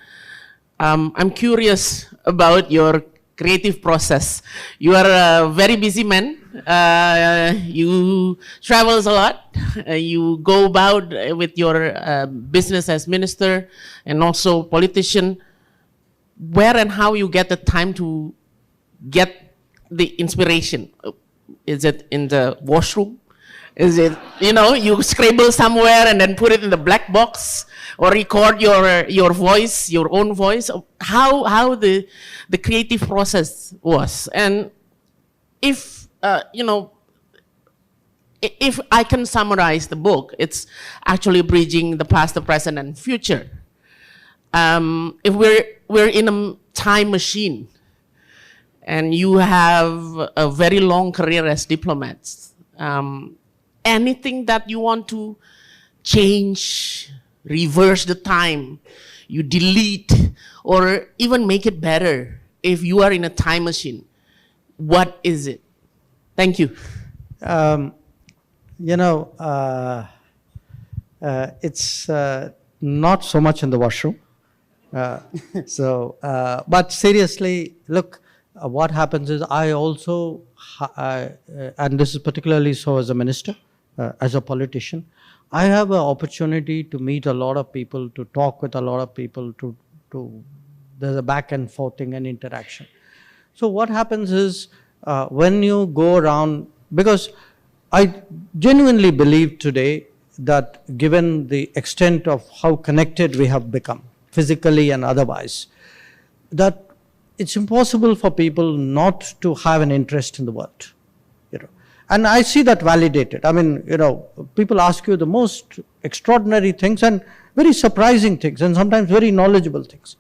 I'm curious about your creative process. You are a very busy man. You travels a lot. You go about with your business as minister and also politician. Where and how you get the time to get the inspiration? Is it in the washroom? Is it, you scribble somewhere and then put it in the black box, or record your voice, your own voice? How the creative process was? And if if I can summarize the book, it's actually bridging the past, the present, and future. If we're in a time machine, and you have a very long career as diplomats, anything that you want to change, reverse the time, you delete, or even make it better, if you are in a time machine, what is it? Thank you. It's not so much in the washroom. But seriously, look, what happens is I also, and this is particularly so as a minister, as a politician, I have an opportunity to meet a lot of people, to talk with a lot of people, there's a back and forthing and interaction. So what happens is, when you go around, because I genuinely believe today that given the extent of how connected we have become, physically and otherwise, that it's impossible for people not to have an interest in the world. And I see that validated. I mean, people ask you the most extraordinary things and very surprising things, and sometimes very knowledgeable things.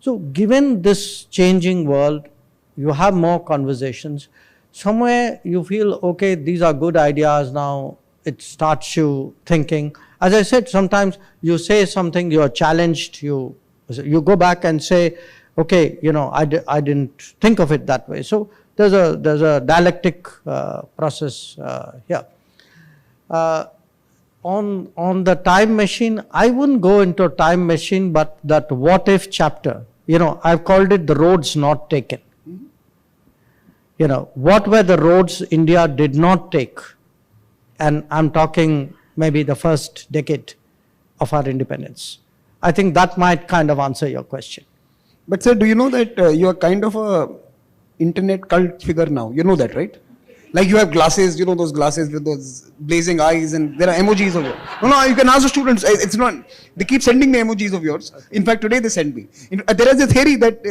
So given this changing world, you have more conversations. Somewhere you feel, okay, these are good ideas now. It starts you thinking. As I said, sometimes you say something, you are challenged, you go back and say, okay, I didn't think of it that way. So there's a dialectic process here. On the time machine, I wouldn't go into a time machine, but that what if chapter, I've called it the roads not taken. What were the roads India did not take? And I'm talking maybe the first decade of our independence. I think that might kind of answer your question. But sir, do you know that you are kind of a internet cult figure now? You know that, right? Like you have glasses, those glasses with those blazing eyes, and there are emojis of yours. No, you can ask the students. It's not. They keep sending me emojis of yours. In fact, today they sent me. There is a theory that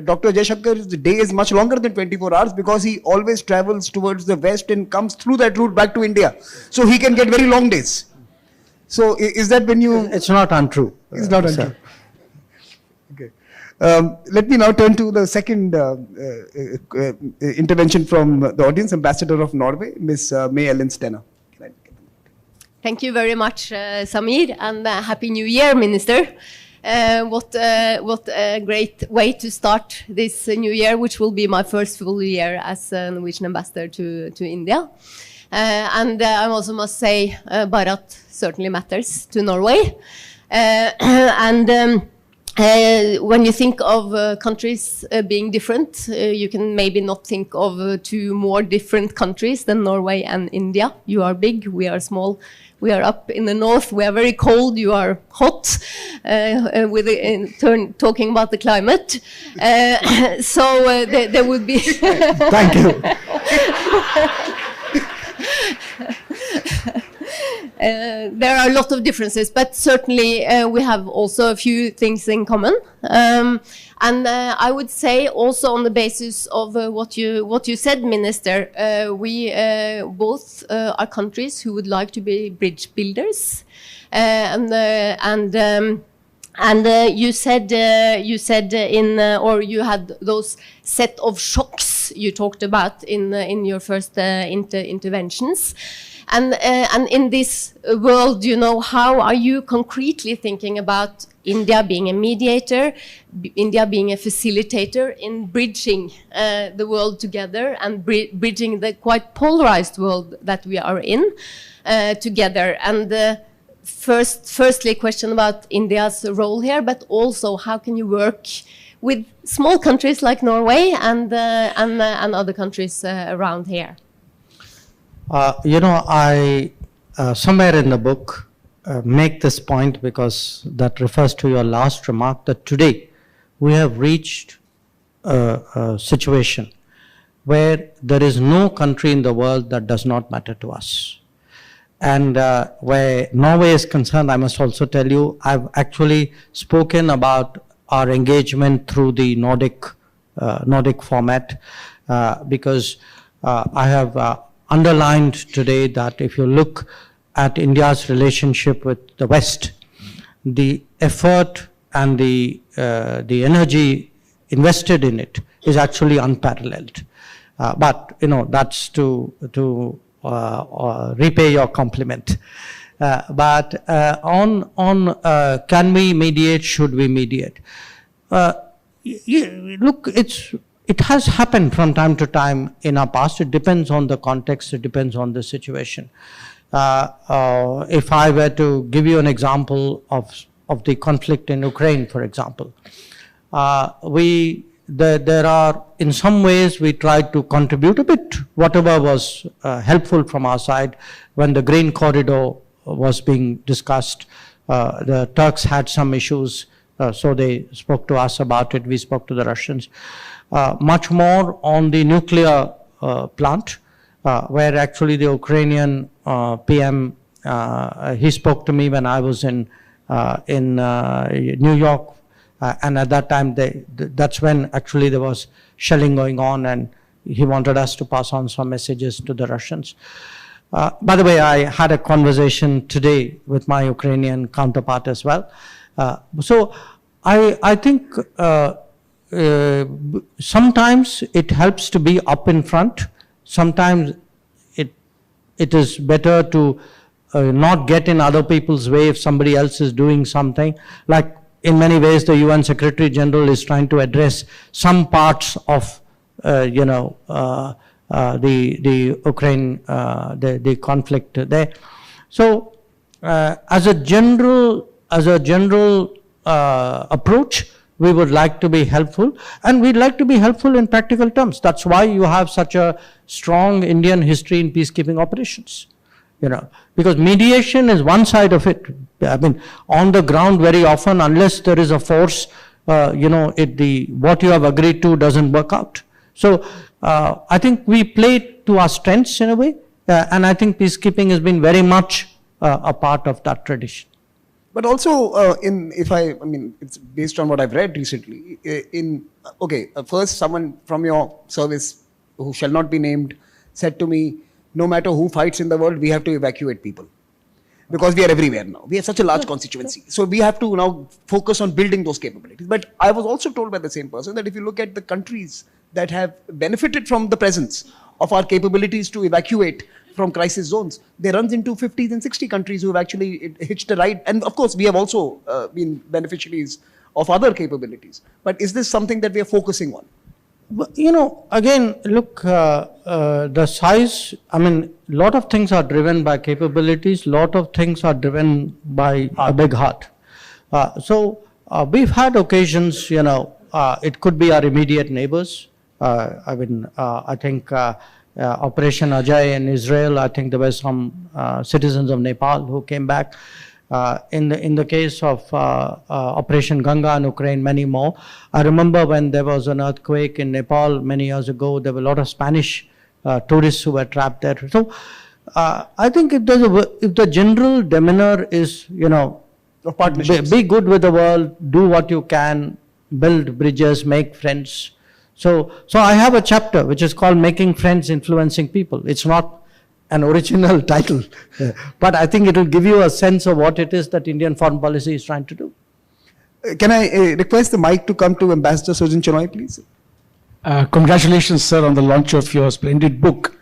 Dr. Jaishankar's day is much longer than 24 hours because he always travels towards the west and comes through that route back to India. So he can get very long days. So is that when you... It's not untrue. It's not untrue. Okay. Let me now turn to the second intervention from the audience, Ambassador of Norway, Ms. May Ellen Stena. Thank you very much, Samir, and Happy New Year, Minister. What a great way to start this new year, which will be my first full year as a Norwegian ambassador to India. And I also must say, Bharat certainly matters to Norway. When you think of countries being different, you can maybe not think of two more different countries than Norway and India. You are big, we are small. We are up in the north, we are very cold, you are hot, talking about the climate. So there would be... Thank you. There are a lot of differences, but certainly we have also a few things in common. And I would say also on the basis of what you said, Minister, we both are countries who would like to be bridge builders, and you said or you had those set of shocks you talked about in your first interventions. And in this world, you know, how are you concretely thinking about India being a mediator, India being a facilitator in bridging the world together and bridging the quite polarized world that we are in together? And firstly, a question about India's role here, but also how can you work with small countries like Norway and other countries around here? You know, I somewhere in the book make this point, because that refers to your last remark, that today we have reached a situation where there is no country in the world that does not matter to us. And where Norway is concerned, I must also tell you, I've actually spoken about our engagement through the Nordic format, because I have underlined today that if you look at India's relationship with the West, the effort and the energy invested in it is actually unparalleled. But you know, that's to repay your compliment. But on can we mediate? Should we mediate? Look, it has happened from time to time in our past. It depends on the context. It depends on the situation. If I were to give you an example of the conflict in Ukraine, for example, there are, in some ways, we tried to contribute a bit, whatever was helpful from our side. When the Green Corridor was being discussed, the Turks had some issues, so they spoke to us about it. We spoke to the Russians. Much more on the nuclear plant, where actually the Ukrainian PM, he spoke to me when I was in New York. And at that time, that's when actually there was shelling going on, and he wanted us to pass on some messages to the Russians. By the way, I had a conversation today with my Ukrainian counterpart as well. So I think sometimes it helps to be up in front. Sometimes it is better to not get in other people's way if somebody else is doing something. Like, in many ways, the UN Secretary General is trying to address some parts of, the Ukraine, the conflict there. So, as a general approach, we would like to be helpful, and we'd like to be helpful in practical terms. That's why you have such a strong Indian history in peacekeeping operations. You know, because mediation is one side of it. I mean, on the ground, very often, unless there is a force, what you have agreed to doesn't work out. So I think we play to our strengths in a way, and I think peacekeeping has been very much a part of that tradition. But also, it's based on what I've read recently. First, someone from your service, who shall not be named, said to me, no matter who fights in the world, we have to evacuate people. Because we are everywhere now. We have such a large constituency. So we have to now focus on building those capabilities. But I was also told by the same person that if you look at the countries that have benefited from the presence of our capabilities to evacuate from crisis zones, they run into 50 and 60 countries who have actually hitched a ride. And of course, we have also been beneficiaries of other capabilities. But is this something that we are focusing on? You know, again, look, the size, I mean, a lot of things are driven by capabilities, a lot of things are driven by a big heart. We've had occasions, it could be our immediate neighbors. I think Operation Ajay in Israel, I think there were some citizens of Nepal who came back. In the case of Operation Ganga in Ukraine, many more. I remember when there was an earthquake in Nepal many years ago, there were a lot of Spanish tourists who were trapped there. So I think if the general demeanor is, be good with the world, do what you can, build bridges, make friends. So I have a chapter which is called Making Friends, Influencing People. It's not an original title, but I think it will give you a sense of what it is that Indian foreign policy is trying to do. Can I request the mic to come to Ambassador Sujan Chenoy, please? Congratulations, sir, on the launch of your splendid book.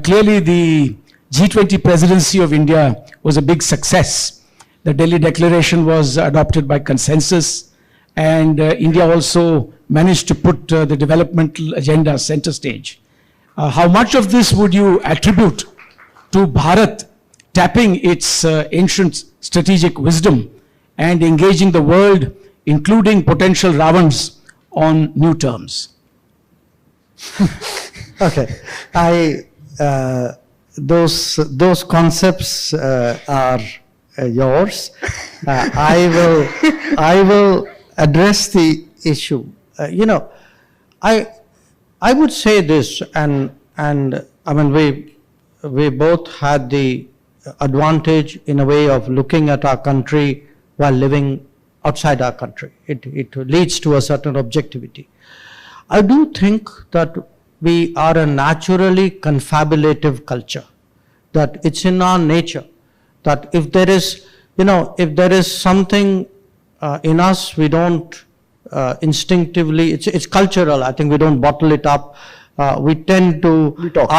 Clearly, the G20 presidency of India was a big success. The Delhi Declaration was adopted by consensus, and India also managed to put the developmental agenda center stage. How much of this would you attribute to Bharat tapping its ancient strategic wisdom and engaging the world, including potential Ravans, on new terms? Okay, those concepts are yours. I will address the issue. I would say this, and I mean we both had the advantage in a way of looking at our country while living outside our country. It leads to a certain objectivity. I do think that we are a naturally confabulative culture, that it's in our nature, that if there is something in us, we don't instinctively, it's cultural, I think we don't bottle it up, we tend to talk.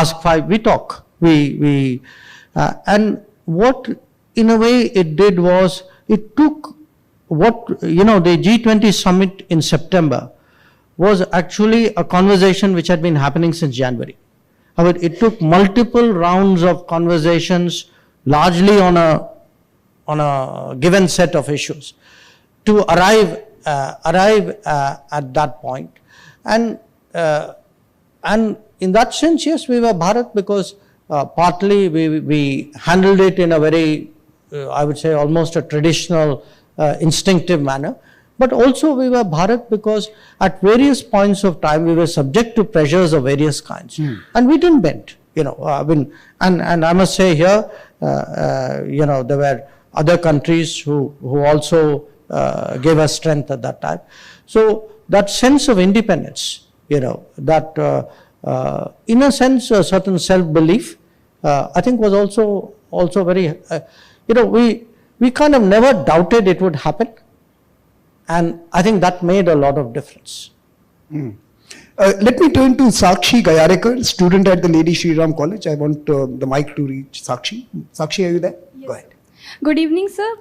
And what in a way it did was, it took the G20 summit in September was actually a conversation which had been happening since January. It took multiple rounds of conversations, largely on a given set of issues, to arrive at that point. And in that sense, yes, we were Bharat because partly we handled it in a very, I would say, almost a traditional, instinctive manner. But also we were Bharat because at various points of time we were subject to pressures of various kinds, and we didn't bend. And I must say here, there were other countries who also gave us strength at that time. So that sense of independence, that in a sense a certain self-belief, I think was also very, we kind of never doubted it would happen. And I think that made a lot of difference. Let me turn to Sakshi Gayarekar, student at the Lady Shri Ram College. I want the mic to reach Sakshi. Sakshi, are you there? Yes. Go ahead. Good evening, sir.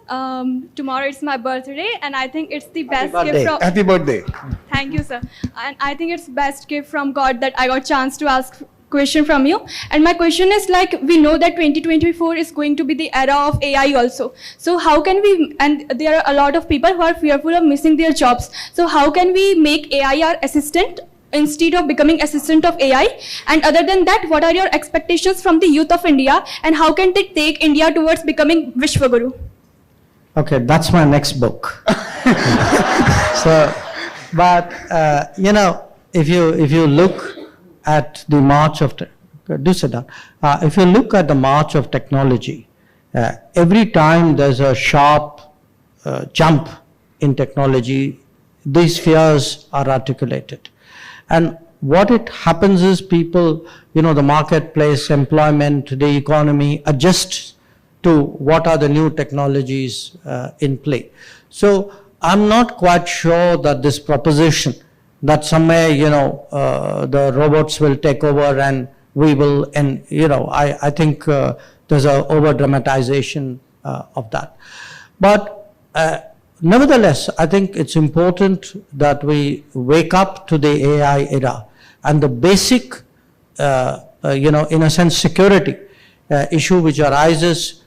Tomorrow it's my birthday, and I think it's the best gift from. Happy birthday. Thank you, sir. And I think it's best gift from God that I got chance to ask question from you. And my question is, like, we know that 2024 is going to be the era of AI also. So how can we, and there are a lot of people who are fearful of missing their jobs. So how can we make AI our assistant instead of becoming assistant of AI? And other than that, what are your expectations from the youth of India, and how can they take India towards becoming Vishwaguru? Okay, that's my next book. So, but if you look at the march of, do sit down. If you look at the march of technology, every time there's a sharp jump in technology, these fears are articulated. And what it happens is people, the marketplace, employment, the economy adjusts to what are the new technologies in play. So I'm not quite sure that this proposition that somewhere, the robots will take over and we will, and, I think there's a over-dramatization of that. But nevertheless, I think it's important that we wake up to the AI era, and the basic, in a sense, security issue which arises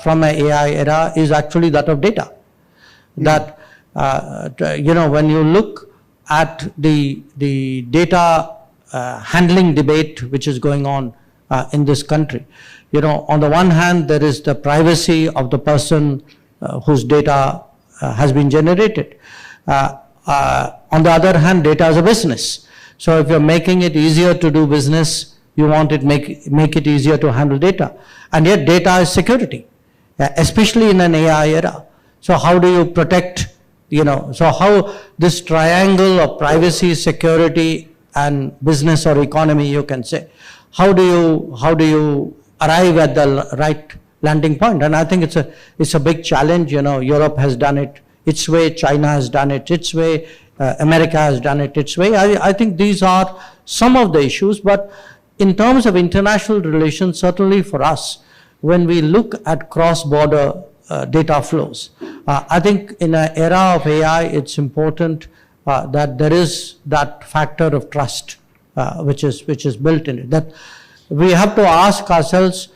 from an AI era is actually that of data. That, when you look at the data handling debate which is going on in this country, on the one hand there is the privacy of the person whose data has been generated. On the other hand, data is a business. So if you're making it easier to do business, you want it make it easier to handle data. And yet data is security, especially in an AI era. So how do you protect, so how this triangle of privacy, security, and business or economy, you can say, how do you arrive at the right landing point? And I think it's a big challenge. Europe has done it its way, China has done it its way, America has done it its way. I think these are some of the issues, but in terms of international relations, certainly for us, when we look at cross-border data flows, I think in an era of AI, it's important that there is that factor of trust which is built in it. That we have to ask ourselves,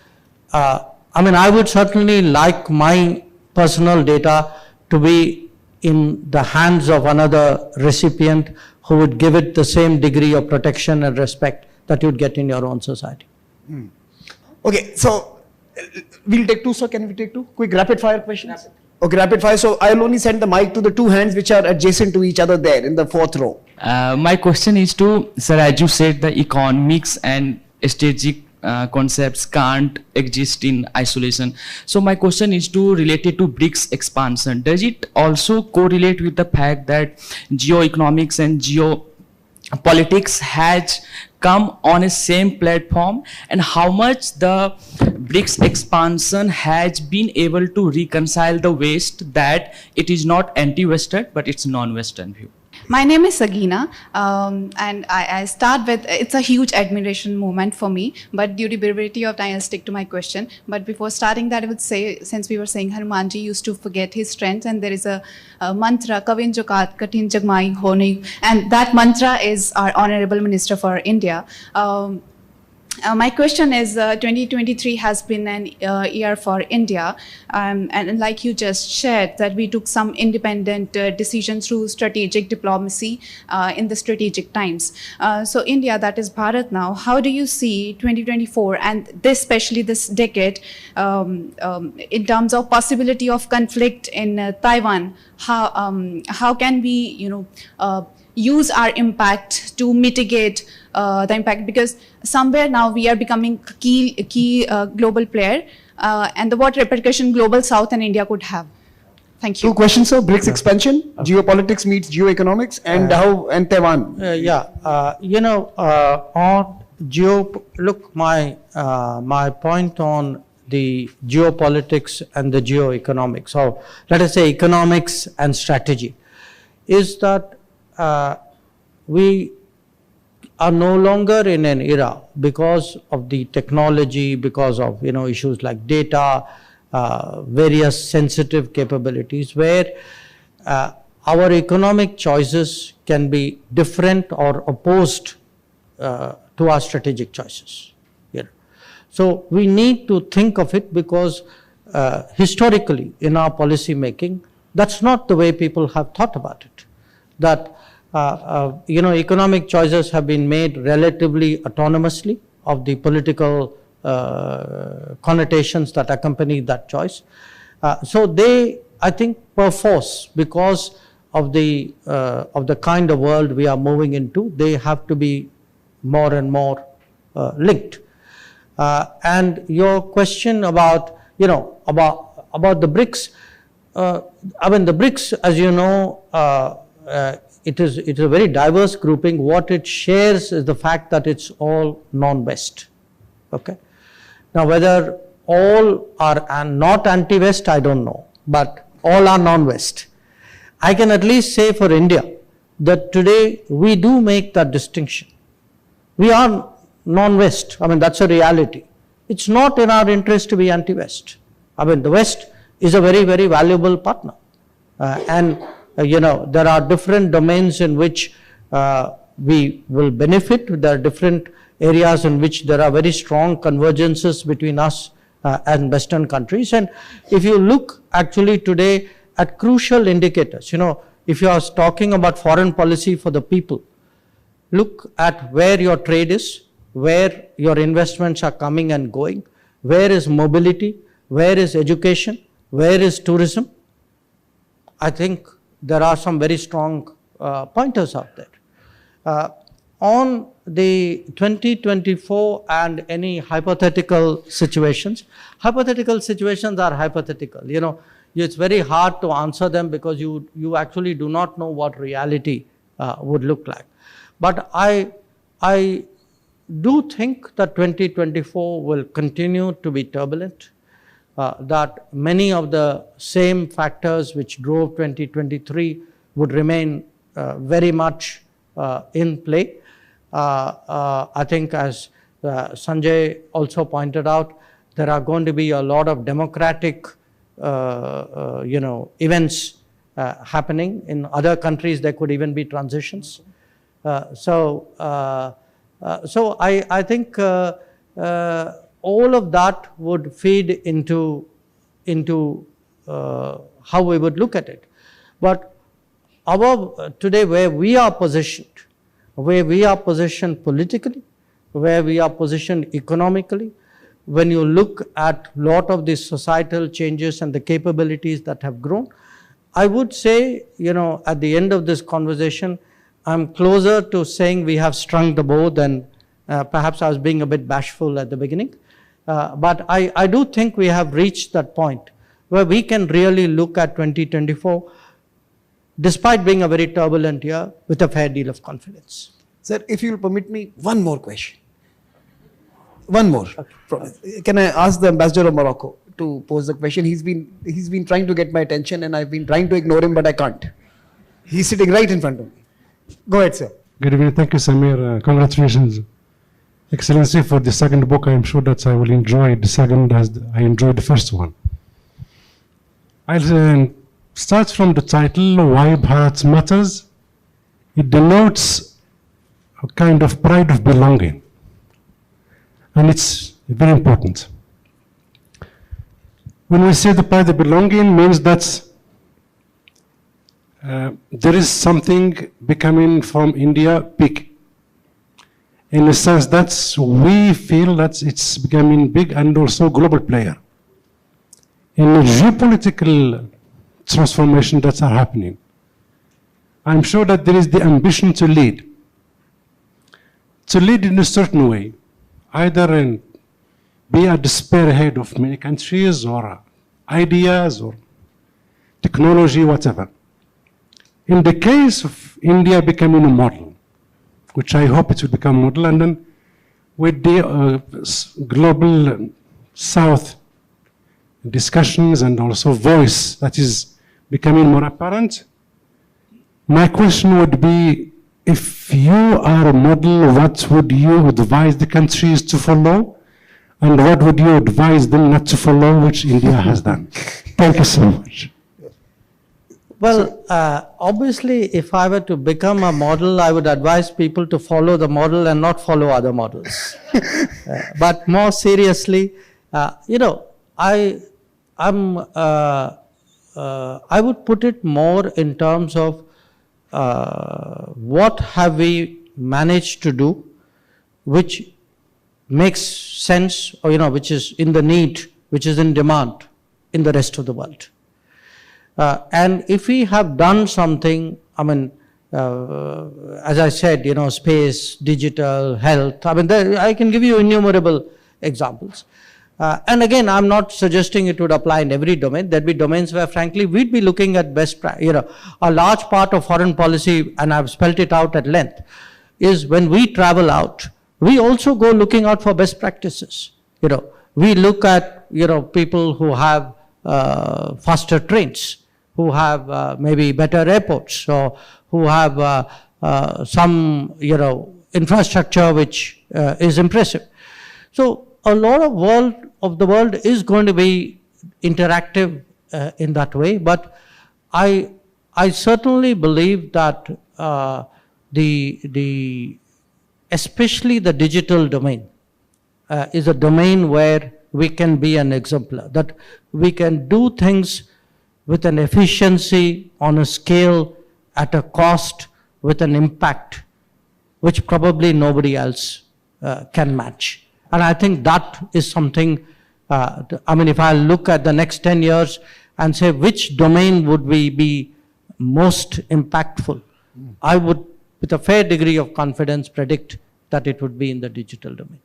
I mean, I would certainly like my personal data to be in the hands of another recipient who would give it the same degree of protection and respect that you'd get in your own society. Okay, so we'll take two, sir. Can we take two? Quick rapid fire questions? Okay, rapid fire. So I'll only send the mic to the two hands which are adjacent to each other there in the fourth row. My question is to, sir, as you said, the economics and strategic concepts can't exist in isolation. So my question is related to BRICS expansion. Does it also correlate with the fact that geoeconomics and geopolitics has come on a same platform, and how much the BRICS expansion has been able to reconcile the West, that it is not anti-Western but it's non-Western view? My name is Sagina, and I start with, it's a huge admiration moment for me, but due to brevity of time, I'll stick to my question. But before starting that, I would say, since we were saying Hanumanji used to forget his strength, and there is a mantra, Kavin Jokat, Katin Jagmai Honi, and that mantra is our Honorable Minister for India. My question is, 2023 has been an year for India, and like you just shared, that we took some independent decisions through strategic diplomacy in the strategic times. So India, that is Bharat now, how do you see 2024 and this, especially this decade, in terms of possibility of conflict in Taiwan? How can we, use our impact to mitigate the impact, because somewhere now we are becoming key global player, and what repercussion global South and India could have. Thank you. Two questions, sir. BRICS expansion, geopolitics meets geoeconomics, and and Taiwan. Look, my point on the geopolitics and the geoeconomics, or let us say economics and strategy, is that we are no longer in an era, because of the technology, because of issues like data, various sensitive capabilities, where our economic choices can be different or opposed to our strategic choices. So we need to think of it, because historically in our policy making, that's not the way people have thought about it. That economic choices have been made relatively autonomously of the political connotations that accompany that choice. So they, I think, perforce, because of the kind of world we are moving into, they have to be more and more linked. And your question about about the BRICS, I mean, the BRICS, as you know, it's a very diverse grouping. What it shares is the fact that it's all non-West. Okay. Now, whether all are not anti-West, I don't know, but all are non-West. I can at least say for India that today we do make that distinction. We are non-West. I mean, that's a reality. It's not in our interest to be anti-West. I mean, the West is a very, very valuable partner. There are different domains in which we will benefit. There are different areas in which there are very strong convergences between us and Western countries. And if you look actually today at crucial indicators, if you are talking about foreign policy for the people, look at where your trade is, where your investments are coming and going, where is mobility, where is education, where is tourism. I think there are some very strong pointers out there. On the 2024 and any hypothetical situations are hypothetical. It's very hard to answer them, because you actually do not know what reality would look like. But I do think that 2024 will continue to be turbulent, that many of the same factors which drove 2023 would remain very much in play. I think, as Sanjay also pointed out, there are going to be a lot of democratic events happening. In other countries, there could even be transitions. So I think all of that would feed into how we would look at it. But today, where we are positioned politically, where we are positioned economically, when you look at a lot of the societal changes and the capabilities that have grown, I would say, at the end of this conversation, I'm closer to saying we have strung the bow than perhaps I was being a bit bashful at the beginning. But I do think we have reached that point where we can really look at 2024, despite being a very turbulent year, with a fair deal of confidence. Sir, if you'll permit me, one more question. One more. Okay. Can I ask the Ambassador of Morocco to pose the question? He's been trying to get my attention, and I've been trying to ignore him, but I can't. He's sitting right in front of me. Go ahead, sir. Good evening. Thank you, Samir. Congratulations, Excellency, for the second book. I am sure that I will enjoy the second as I enjoyed the first one. I'll start from the title, Why Bharat Matters. It denotes a kind of pride of belonging. And it's very important. When we say the pride of belonging, means that there is something becoming from India big. In the sense that we feel that it's becoming big and also global player. In the geopolitical transformation that are happening, I'm sure that there is the ambition to lead in a certain way, either in be at the spearhead of many countries or ideas or technology, whatever. In the case of India becoming a model, which I hope it will become a model, and then with the global South discussions and also voice that is becoming more apparent, my question would be, if you are a model, what would you advise the countries to follow? And what would you advise them not to follow, which India has done? Thank you so much. Well, obviously, if I were to become a model, I would advise people to follow the model and not follow other models. But more seriously, I would put it more in terms of what have we managed to do, which makes sense, or which is in the need, which is in demand in the rest of the world. And if we have done something, as I said, space, digital, health, I can give you innumerable examples. And again, I'm not suggesting it would apply in every domain. There'd be domains where, frankly, we'd be looking at a large part of foreign policy, and I've spelt it out at length, is when we travel out, we also go looking out for best practices. We look at, people who have faster trains, who have maybe better airports, or who have some, infrastructure which is impressive. So a lot of the world is going to be interactive in that way, but I certainly believe that especially the digital domain is a domain where we can be an exemplar, that we can do things with an efficiency, on a scale, at a cost, with an impact, which probably nobody else can match. And I think that is something, if I look at the next 10 years and say which domain would we be most impactful, I would, with a fair degree of confidence, predict that it would be in the digital domain.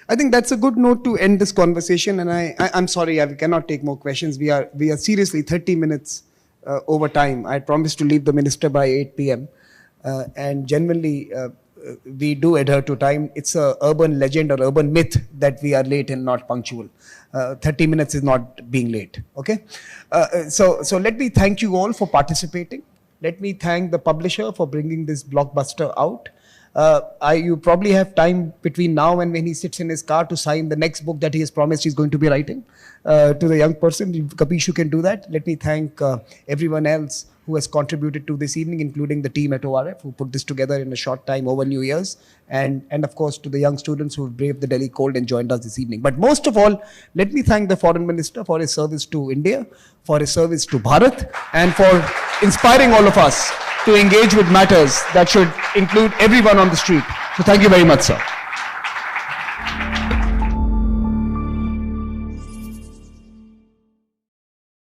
I think that's a good note to end this conversation, and I'm sorry, I cannot take more questions. We are seriously 30 minutes over time. I promised to leave the minister by 8 p.m. And genuinely, we do adhere to time. It's an urban legend or urban myth that we are late and not punctual. 30 minutes is not being late, okay? So let me thank you all for participating. Let me thank the publisher for bringing this blockbuster out. You probably have time between now and when he sits in his car to sign the next book that he has promised he's going to be writing to the young person. Kapish, you can do that. Let me thank everyone else who has contributed to this evening, including the team at ORF, who put this together in a short time over New Year's, and of course to the young students who have braved the Delhi cold and joined us this evening. But most of all, let me thank the Foreign Minister for his service to India, for his service to Bharat, and for inspiring all of us to engage with matters that should include everyone on the street. So thank you very much, sir.